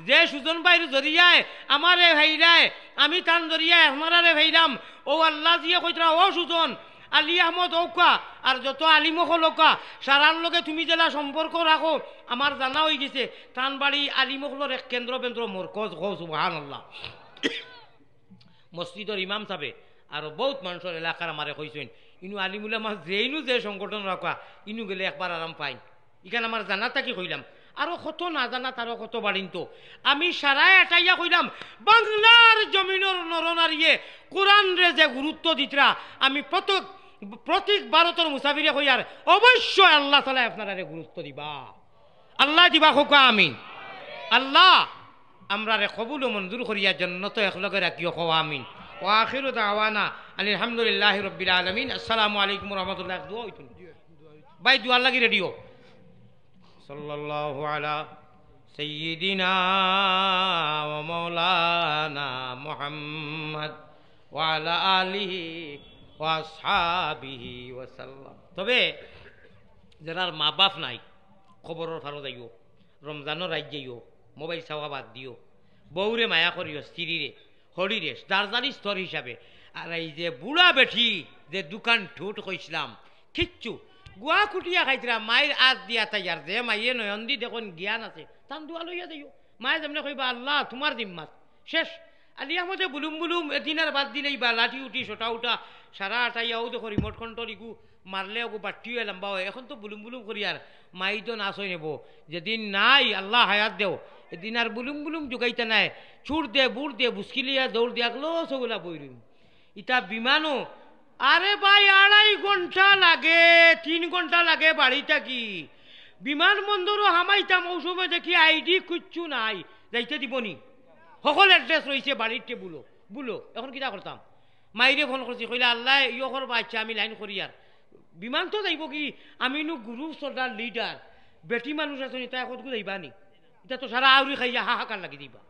যে সুজন বাইর জরিয়ায় আমারে ভাইরায় আমি তান জরিয়ায় আমারে ভাইরাম ও আল্লাহ জিয়া কইতরা ও সুজন আলী আহমদ ওকা আর যত আলিমহলকা সারার লগে তুমি জেলা সম্পর্ক রাখো আমার জানা হয়ে গেছে তান বাড়ি আলিমহলর এক কেন্দ্র মরকজ হো সুবহানাল্লাহ মসজিদর ইমাম সাহেব আর বহুত মানুষের এলাকার আমারে কইছেন ইনু আলিমুল্লাহ মাস যেইনু যে সংগঠন রাখা ইনু গেলে একবার আরাম পাই ইখানে আমার জানা থাকি কইলাম আরো কত না জানা তারও কত বাড়িন তো আমি সারায় এটাইয়া কইলাম বাংলার জমিনের নরনারিয়ে কোরআন রে যে গুরুত্ব দিতরা আমি প্রত্যেক ভারতের মুসাফিরে কইয়ার অবশ্যই আল্লাহ তাআলা আপনারা গুরুত্ব দিবা আল্লাহ দিবা খোকা আমিন আল্লাহ আমরা রে কবুল ও মঞ্জুর করিয়া জান্নাত একলগে রাখিও খোয়া আমিন ওয়া আখিরু দাওয়ানা আলহামদুলিল্লাহি রাব্বিল আলামিন আসসালামু আলাইকুম ওয়া রাহমাতুল্লাহি দোয়া হইতুন ভাই দোয়া লাগি রেডিও সাল্লাল্লাহু আলা সাইয়্যিদিনা ওয়া মাওলানা মুহাম্মদ ওয়া আলা আলিহি ওয়া আসহাবিহি ওয়া সাল্লাম তবে যারার মা বাপ নাই খবরের ফারো যাইও রমজানের রাত যাইও মোবাইল চাওয়া বাদ দিও বউরে মায়া করিও স্ত্রীরে হরিরে দারজানি স্তর হিসাবে আর এই যে বুড়া বেঠি যে দোকান ঠুট কইছিলাম কিচ্ছু গুয়া কুটিয়া খাইছিলা মায়ের আজ দিয়া তাই আর যে মাইয়ে নয়ন্দি দেখুন জ্ঞান আছে তান দোয়া লইয়া যাইও মায়ে যেমন কইবা আল্লাহ তোমার জিম্মাত শেষ আলি আমাদের বুলুম এদিনার বাদ দিলেই বা লাঠি উঠি সোটা উঠা সারা আটাইয়াও দেখো রিমোট কন্ট্রোল ইগু মারলে ওগু বাটিও লম্বা হয় এখন তো বুলুম করি আর মাই তো নাচ হয়ে নেব যেদিন নাই আল্লাহ হায়াত দেও এদিন আর বুলুম জোগাইতে নাই ছুট দে বুট দে বুসকিলিয়া দৌড় দিয়া গলো সগুলা বইরুম ইটা বিমানও আরে ভাই 2.5 ঘন্টা লাগে 3 ঘন্টা লাগে বাড়িটা কি বিমানবন্দরও হামাইতাম মৌসুমে দেখি আইডি কিচ্ছু নাই যাইতে দিবনি সকল এড্রেস রয়েছে বাড়ির বুলো এখন কিটা করতাম মাইরে ফোন করছি কইলে আল্লাহ ইয় করবা আচ্ছা আমি লাইন করি আর বিমান তো যাইব কি আমি গ্রুপ সর্দার লিডার বেটি মানুষ আছে তাই কতকু যাইবা নি এটা তো সারা আউরি খাইয়া হাহাকার লাগি দিবা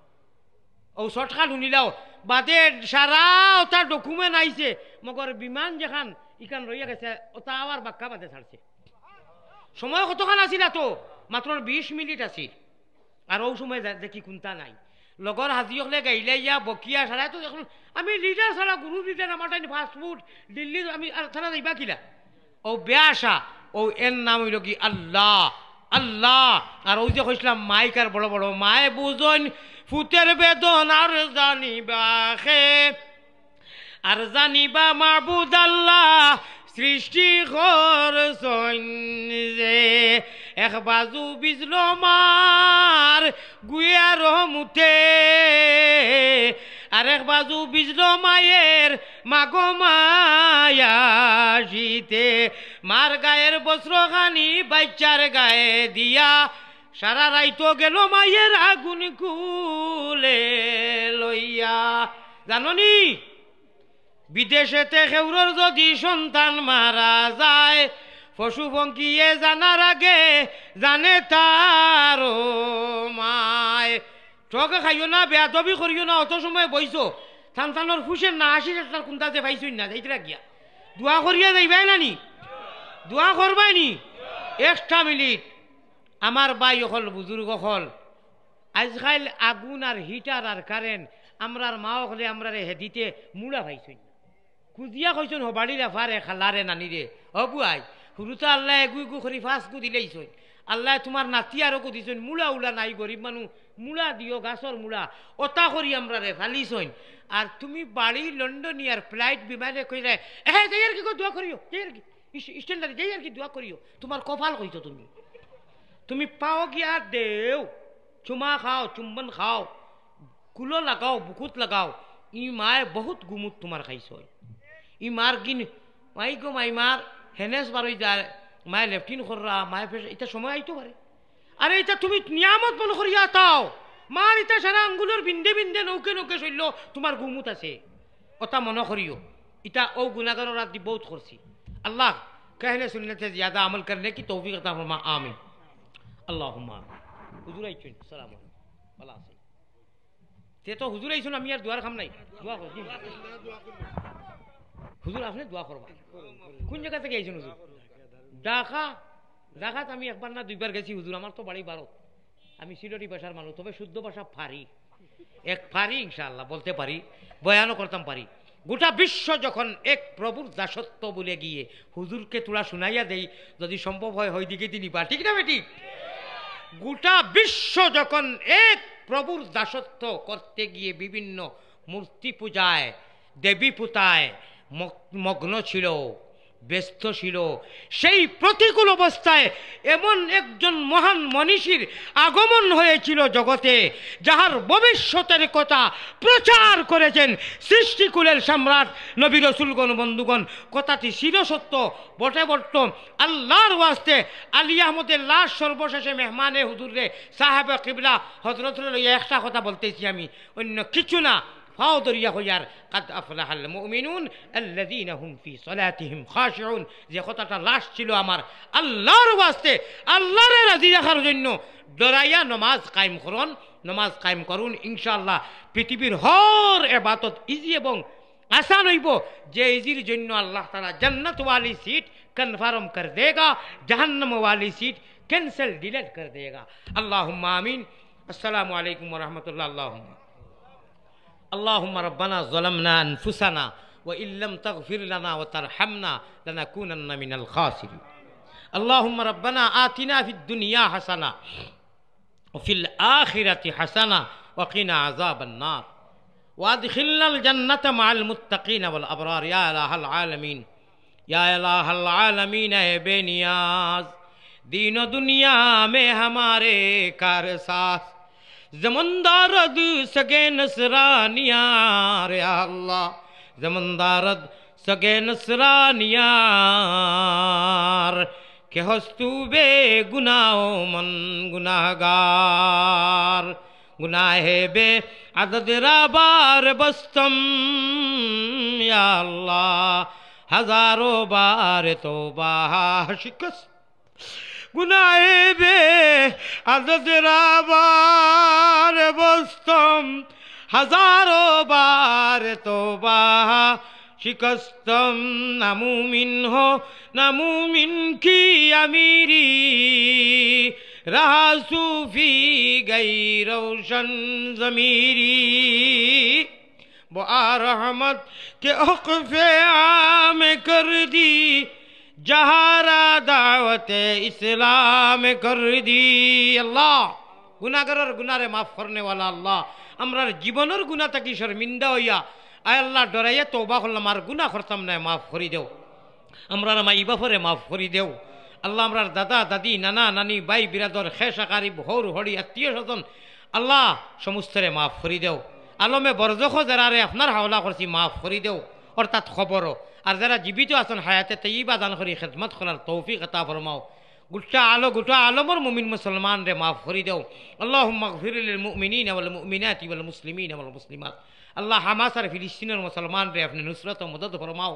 ও শর্টকাট শুনিলাও বাদে সারা ওটার ডকুমেন্ট আইছে মগর বিমান যেখান ইখান রইয়া গেছে ওটা আবার বাক্কা বাদে ছাড়ছে সময় কতক্ষণ আসিল তো মাত্র 20 মিনিট আসিল আর ও সময় দেখি কোনটা নাই লগর হাজি হলে গাইলে ইয়া বকিয়া সারা তো এখন আমি লিডার ছাড়া গুরু লিডার আমার টাইম ফাস্টফুড দিল্লি আমি ছাড়া যাইবা কিলা ও বেআশা ও এর নাম হইল কি আল্লাহ আল্লাহ আর ওই যে কইছিলাম মাইকার বড় বড় মায় বুঝন ফুতের বেদন আর জানিবা মাবুদ আল্লাহ সৃষ্টি করছেন যে এক বাজু বিজলো মার গুয়ার মুঠে আর এক বাজু বিজলো মায়ের মাগো মায়া শীতে মার গায়ের বস্ত্রখানি বাচ্চার গায়ে দিয়া সারা রাইতো গেল মায়ের আগুন কুলে লইয়া জাননি বিদেশেতে খেউরর যদি সন্তান মারা যায় পশু পঙ্কিয়ে জানার আগে জানে তার মায় ঠকে খাইও না বেয়াদবি করিও না অত সময় বইছো থানথানোর ফুসের না আসি তার কোনটা যে পাইছই না যাইতে গিয়া দোয়া করিয়া যাইবাই না নি দোয়া করবাই নি 1টা মিনিট আমার ভাই অকল বুজুর্গ অকল আজকাল আগুন আর হিটার আর কারেন্ট আমরার মাও হলে আমরা হেদিতে মুড়া ভাইছুন কুজিয়া কইছুন হবাড়িরা ফারে খালারে নানিরে অবুয়াই হুরুতা আল্লাহ এগু এগু করি ফাঁস গু দিলেইছুন আল্লাহ তোমার নাতি আরো গু দিছুন মুড়া উলা নাই গরিব মানুষ মুড়া দিও গাছর মুড়া ওটা করি আমরা রে ফালিছুন আর তুমি বাড়ি লন্ডনিয়ার ফ্লাইট বিমানে কইলে হ্যাঁ যাই আর কি দোয়া করিও যাই আর কি স্ট্যান্ডার্ড যাই আর কি দোয়া করিও তোমার কপাল কইতো তুমি পাও গিয়া দেও চুমা খাও চুম্বন খাও কুলো লাগাও বুকুত লাগাও ই মায়ে বহুত গুমুত তোমার খাইছ ই মার গিন মাই গো মাই মার হেনেস বারই যায় মায়ে লেফটিন কররা মায়ে ফেস এটা সময় আইতো পারে আরে এটা তুমি নিয়ামত মনে করিয়া তাও মার এটা সারা আঙ্গুলের বিন্দে বিন্দে নৌকে নৌকে চলল তোমার গুমুত আছে ওটা মনে করিও এটা ও গুনাহগার রাত দি বহুত করছি আল্লাহ कहने सुनने से ज्यादा अमल करने की तौफीक अता फरमा आमीन अल्लाहुम्मा हुजूर आइछुन सालाम वाला আছে তে তো হুজুর আইছুন আমি আর দুয়ার খাম নাই দোয়া কর হুজুর আপনি দোয়া করবা কোন জায়গা থেকে আইছুন হুজুর ঢাকাত আমি একবার না দুইবার গেছি হুজুর আমার তো বাড়ি ভারত আমি সিলেটি ভাষার মানুষ তবে শুদ্ধ ভাষা পারি এক পারি ইনশাআল্লাহ বলতে পারি বয়ানও করতাম পারি গোটা বিশ্ব যখন এক প্রভুর দাসত্ব বলে গিয়ে হুজুরকে তোলা শুনাইয়া দেই যদি সম্ভব হয় ওই দিকে তিনি বা ঠিক না বেটি গোটা বিশ্ব যখন এক প্রভুর দাসত্ব করতে গিয়ে বিভিন্ন মূর্তি পূজায় দেবী পূজায় মগ্ন ছিল ব্যস্ত ছিল সেই প্রতিকূল অবস্থায় এমন একজন মহান মনীষীর আগমন হয়েছিল জগতে যাহার ভবিষ্যতের কথা প্রচার করেছেন সৃষ্টিকুলের সম্রাট নবী রাসূলগণ বন্ধুগণ কথাটি চিরসত্য বটে বট্ট আল্লাহর ওয়াস্তে আলী আহমদের লাশ সর্বশেষে মেহমানে হুজুরে সাহেব কিবলা হযরতের লইয়া একটা কথা বলতেছি আমি অন্য কিছু না ফাও দরিয়া হইয়ার কাদ আফলাহাল মুমিনুন আল্লাযীনা হুম ফি সালাতিহিম খাশিউন যে কথাটা লাশ ছিল আমার আল্লাহর ওয়াস্তে আল্লাহর রাজি রাখার জন্য ডরাইয়া নামাজ কায়েম করুন নামাজ কায়েম করুন ইনশাআল্লাহ পৃথিবীর হর ইবাদত ইজি এবং आसान হইব যে ইজির জন্য আল্লাহ তাআলা জান্নাত वाली सीट कन्फर्म कर देगा जहन्नम वाली सीट कैंसिल डिलीट कर देगा अल्लाहुम्मा आमीन अस्सलामु अलैकुम व रहमतुल्लाह اللهم ربنا ظلمنا أنفسنا وإن لم تغفر لنا وترحمنا لنكونن من الخاسرين اللهم ربنا آتنا في الدنيا حسنة وفي الآخرة حسنة وقنا عذاب النار وادخلنا الجنة مع المتقين والأبرار يا إله العالمين يا إله العالمين بے نیاز دین و دنیا میں ہمارے کارساز زمندارد سگے نصرانیار یا اللہ زمندارد سگے نصرانیار کہ ہستو بے گناہ من گناہگار گناہ بے عدد رابار بستم یا اللہ ہزاروں بار توبہ شکست गुनाह बे आदत राबार बस्तम हजारों बार तौबा शिकस्तम नामुमिन हो नामुमिन की अमीरी रहा सूफी गई रोशन ज़मीरी वो रहमत के उक़फ़े आम कर दी जहारा दावत इस्लाम कर दी अल्लाह गुनाहगार गुनारे माफ करने वाला अल्लाह আমরার জীবনের গুনাহ থাকি শর্মিন্দা হইয়া আয় আল্লাহ ডরাইয়া তওবা করলাম আর গুনাহ করতাম না মাফ করি দেও আমরার মা ইবাফরে মাফ করি দেও আল্লাহ আমরার দাদা দাদি নানা নানি ভাই বিরাদর খেসা কারিব হর হড়ি আত্মীয় স্বজন আল্লাহ সমস্তরে মাফ করি দেও আলমে বরজখ যারারে আপনার হাওলা করছি মাফ করি দেও অর্থাৎ খবরও আর যারা জীবিত আছেন হায়াতে তৈয়বা দান করি খেদমত করার তৌফিক আতা ফরমাও গোটা আলমর মুমিন মুসলমান রে মাফ করি দেও আল্লাহুম্মা গফির লিল মুমিনিনা ওয়াল মুমিনাতি ওয়াল মুসলিমিনা ওয়াল মুসলিমাত আল্লাহ হামাস আর ফিলিস্তিনের মুসলমান রে আপনি নুসরত ও মদদ ফরমাও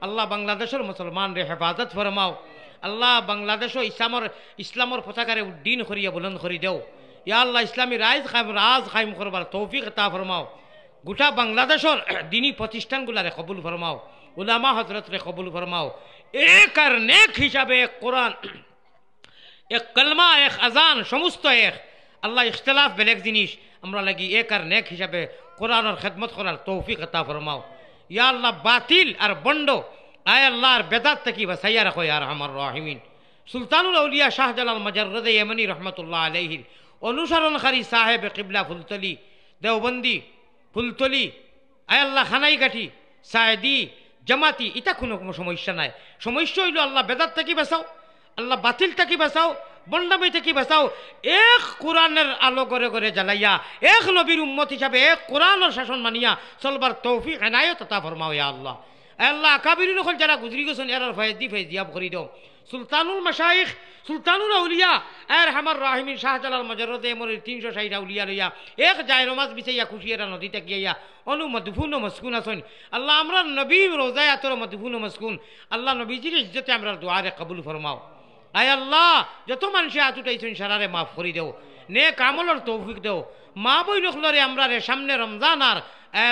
আল্লাহ বাংলাদেশের মুসলমান রে হেফাজত ফরমাও আল্লাহ বাংলাদেশও ইসলামর পতাকারে উড্ডীন করিয়া বুলন্দ করি দেও ইয়া আল্লাহ ইসলামী রাজ কায়েম করবার তৌফিক আতা ফরমাও গোটা বাংলাদেশের দিনী প্রতিষ্ঠানগুলারে কবুল ফরমাও उलमा हजरत रे कबूल फरमाओ एक और नेक हिसाबे एक कुरान एक कलमा एक अजान समस्त एक আল্লাহ ইখতলাফ বেলেগ জিনিস আমরা লাগি এক আর নেক হিসাবে কোরআনের খেদমত করার তৌফিক আতা ফরমাও ইয়া আল্লাহ বাতিল আর বন্ড আয় আল্লাহর বেদাত থেকে বাঁচাইয়া রাখো ইয়া আরহামার রাহিমিন সুলতানুল আউলিয়া শাহজালাল মজররদ ইয়েমনি রহমতুল্লাহ আলাইহির অনুসরণকারী সাহেব কিবলা ফুলতলি দেওবন্দি ফুলতলি আয় আল্লাহ খানাইগাঠি সায়েদি জামাতি এটা কোনো সমস্যা নাই সমস্যা হইল আল্লাহ বেদাত থেকে বাঁচাও আল্লাহ বাতিল থেকে বাঁচাও বন্ডামি থেকে বাঁচাও এক কোরআনের আলো করে করে জ্বালাইয়া এক নবীর উম্মত হিসাবে এক কোরআনের শাসন মানিয়া চলবার তৌফিক এনায়ত আতা ফরমাও ইয়া আল্লাহ আল্লাহ আকাবিরিন হল যারা গুজরি গেছেন এরার ফয়েজিয়াব করি দাও সুলতানুল মাশাইখ সুলতানুল আউলিয়া আর হামার রাহিমিন শাহজালাল মজররদে এমরের 360 আউলিয়া লইয়া এক যায় নমাজ বিছাইয়া খুশিয়ারা নদীতে গিয়া অনু মদফুন ও মসকুন আছেন আল্লাহ আমরা নবী রোজায় আতর মদফুন ও মসকুন আল্লাহ নবীজির ইজ্জতে আমরা দুআরে কবুল ফরমাও আয় আল্লাহ যত মানুষে হাত উঠাইছেন সারারে মাফ করে দেও নেক আমলের তৌফিক দেও মা বই নখলরে আমরা রে সামনে রমজান আর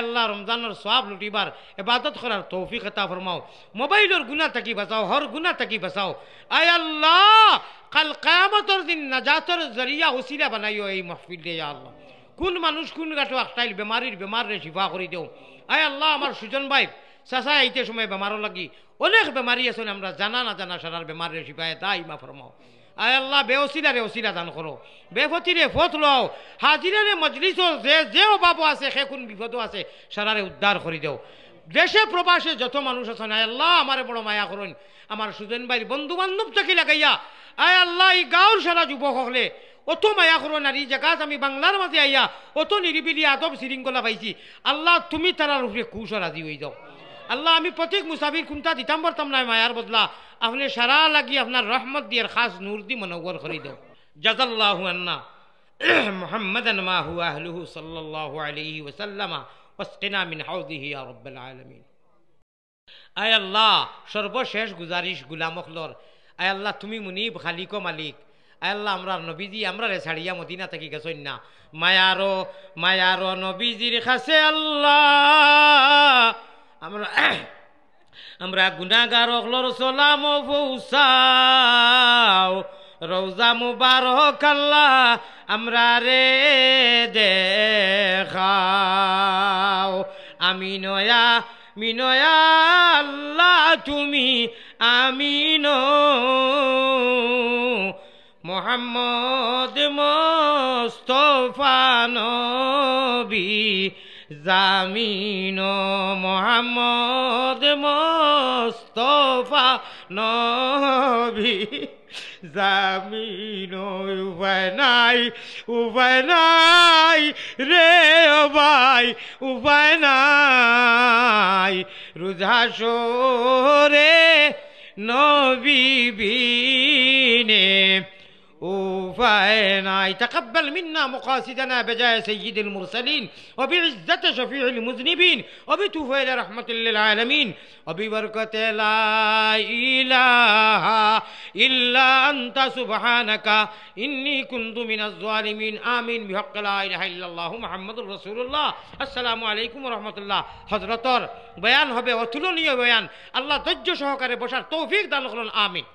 আল্লাহ রমজানের সওয়াব লুটিবার ইবাদত করার তৌফিক আতা ফরমাও মোবাইলের গুনাহ থেকে বাঁচাও হর গুনাহ থেকে বাঁচাও আয় আল্লাহ কাল কিয়ামতের দিন নাজাতের জরিয়া ওসিলা বানাইও এই মাহফিল দে ইয়া আল্লাহ কোন মানুষ কোন গাটো একটাইল বেমার রে শিফা করে দেও আয় আল্লাহ আমার সুজন ভাই চাচা এইতে সময় বেমারও লাগি অনেক বেমারি আছেন আমরা জানা না জানা সারার বেমারের শিফায় তাই মা ফরমাও আয় আল্লাহ বেওসিলারে ওসিলা দান করো বেফতিরে ফত লও হাজিরারে মজলিস যে অভাব আছে সে কোন বিপদ আছে সারারে উদ্ধার করে দেও দেশে প্রবাসে যত মানুষ আছেন আয় আল্লাহ আমারে বড় মায়া করুন আমার সুজন ভাইয়ের বন্ধু বান্ধব থেকে লাগাইয়া আয় আল্লাহ এই গাঁর সারা যুবক হলে অত মায়া করুন আর এই জায়গাত আমি বাংলার মাঝে আইয়া অত নিরিবিলি আদব শৃঙ্খলা পাইছি আল্লাহ তুমি তারার উপরে খুশ রাজি হয়ে যাও আল্লাহ আমি প্রত্যেক মুসাফির কোনটা দিতাম পারতাম না মায়ার বদলা আপনি সারা লাগি আপনার রহমত দিয়ে খাস নূর দি মনোবর করে দাও জাযাল্লাহু আন্না মুহাম্মাদান মা হুয়া আহলুহু সাল্লাল্লাহু আলাইহি ওয়াসাল্লাম ওয়াসকিনা মিন হাউযিহি ইয়া রাব্বাল আলামিন আয় আল্লাহ সর্বশেষ গুজারিশ গুলামখলর আয় আল্লাহ তুমি মুনিব খালিক ও মালিক আয় আল্লাহ আমরা নবীজি আমরা রে ছাড়িয়া মদিনা থেকে গেছই না মায়ারো নবীজির কাছে আল্লাহ আমরা গুনাহগার হলর সালাম পৌঁছাও রওজা মুবারক আল্লাহ আমরা রে দেখাও আমিনয়া মিনয়া আল্লাহ তুমি আমিন মুহাম্মদ মুস্তাফা নবী জামিন মোহাম্মদ মুস্তাফা নবী জামিন উপায় নাই রে ও ভাই উপায় নাই রুজাসরে নবী বিনে وفاينا يتقبل منا مقاصدنا بجاه سيد المرسلين وبعزة شفيع المذنبين وبتوفيل رحمة للعالمين وببركة لا إله إلا أنت سبحانك إني كنت من الظالمين آمين بحق لا إله إلا الله محمد رسول الله السلام عليكم ورحمة الله حضرتر بيان হবে অতুলনীয় বয়ান আল্লাহ ধৈর্য সহকারে বসার তৌফিক দান করুন আমিন।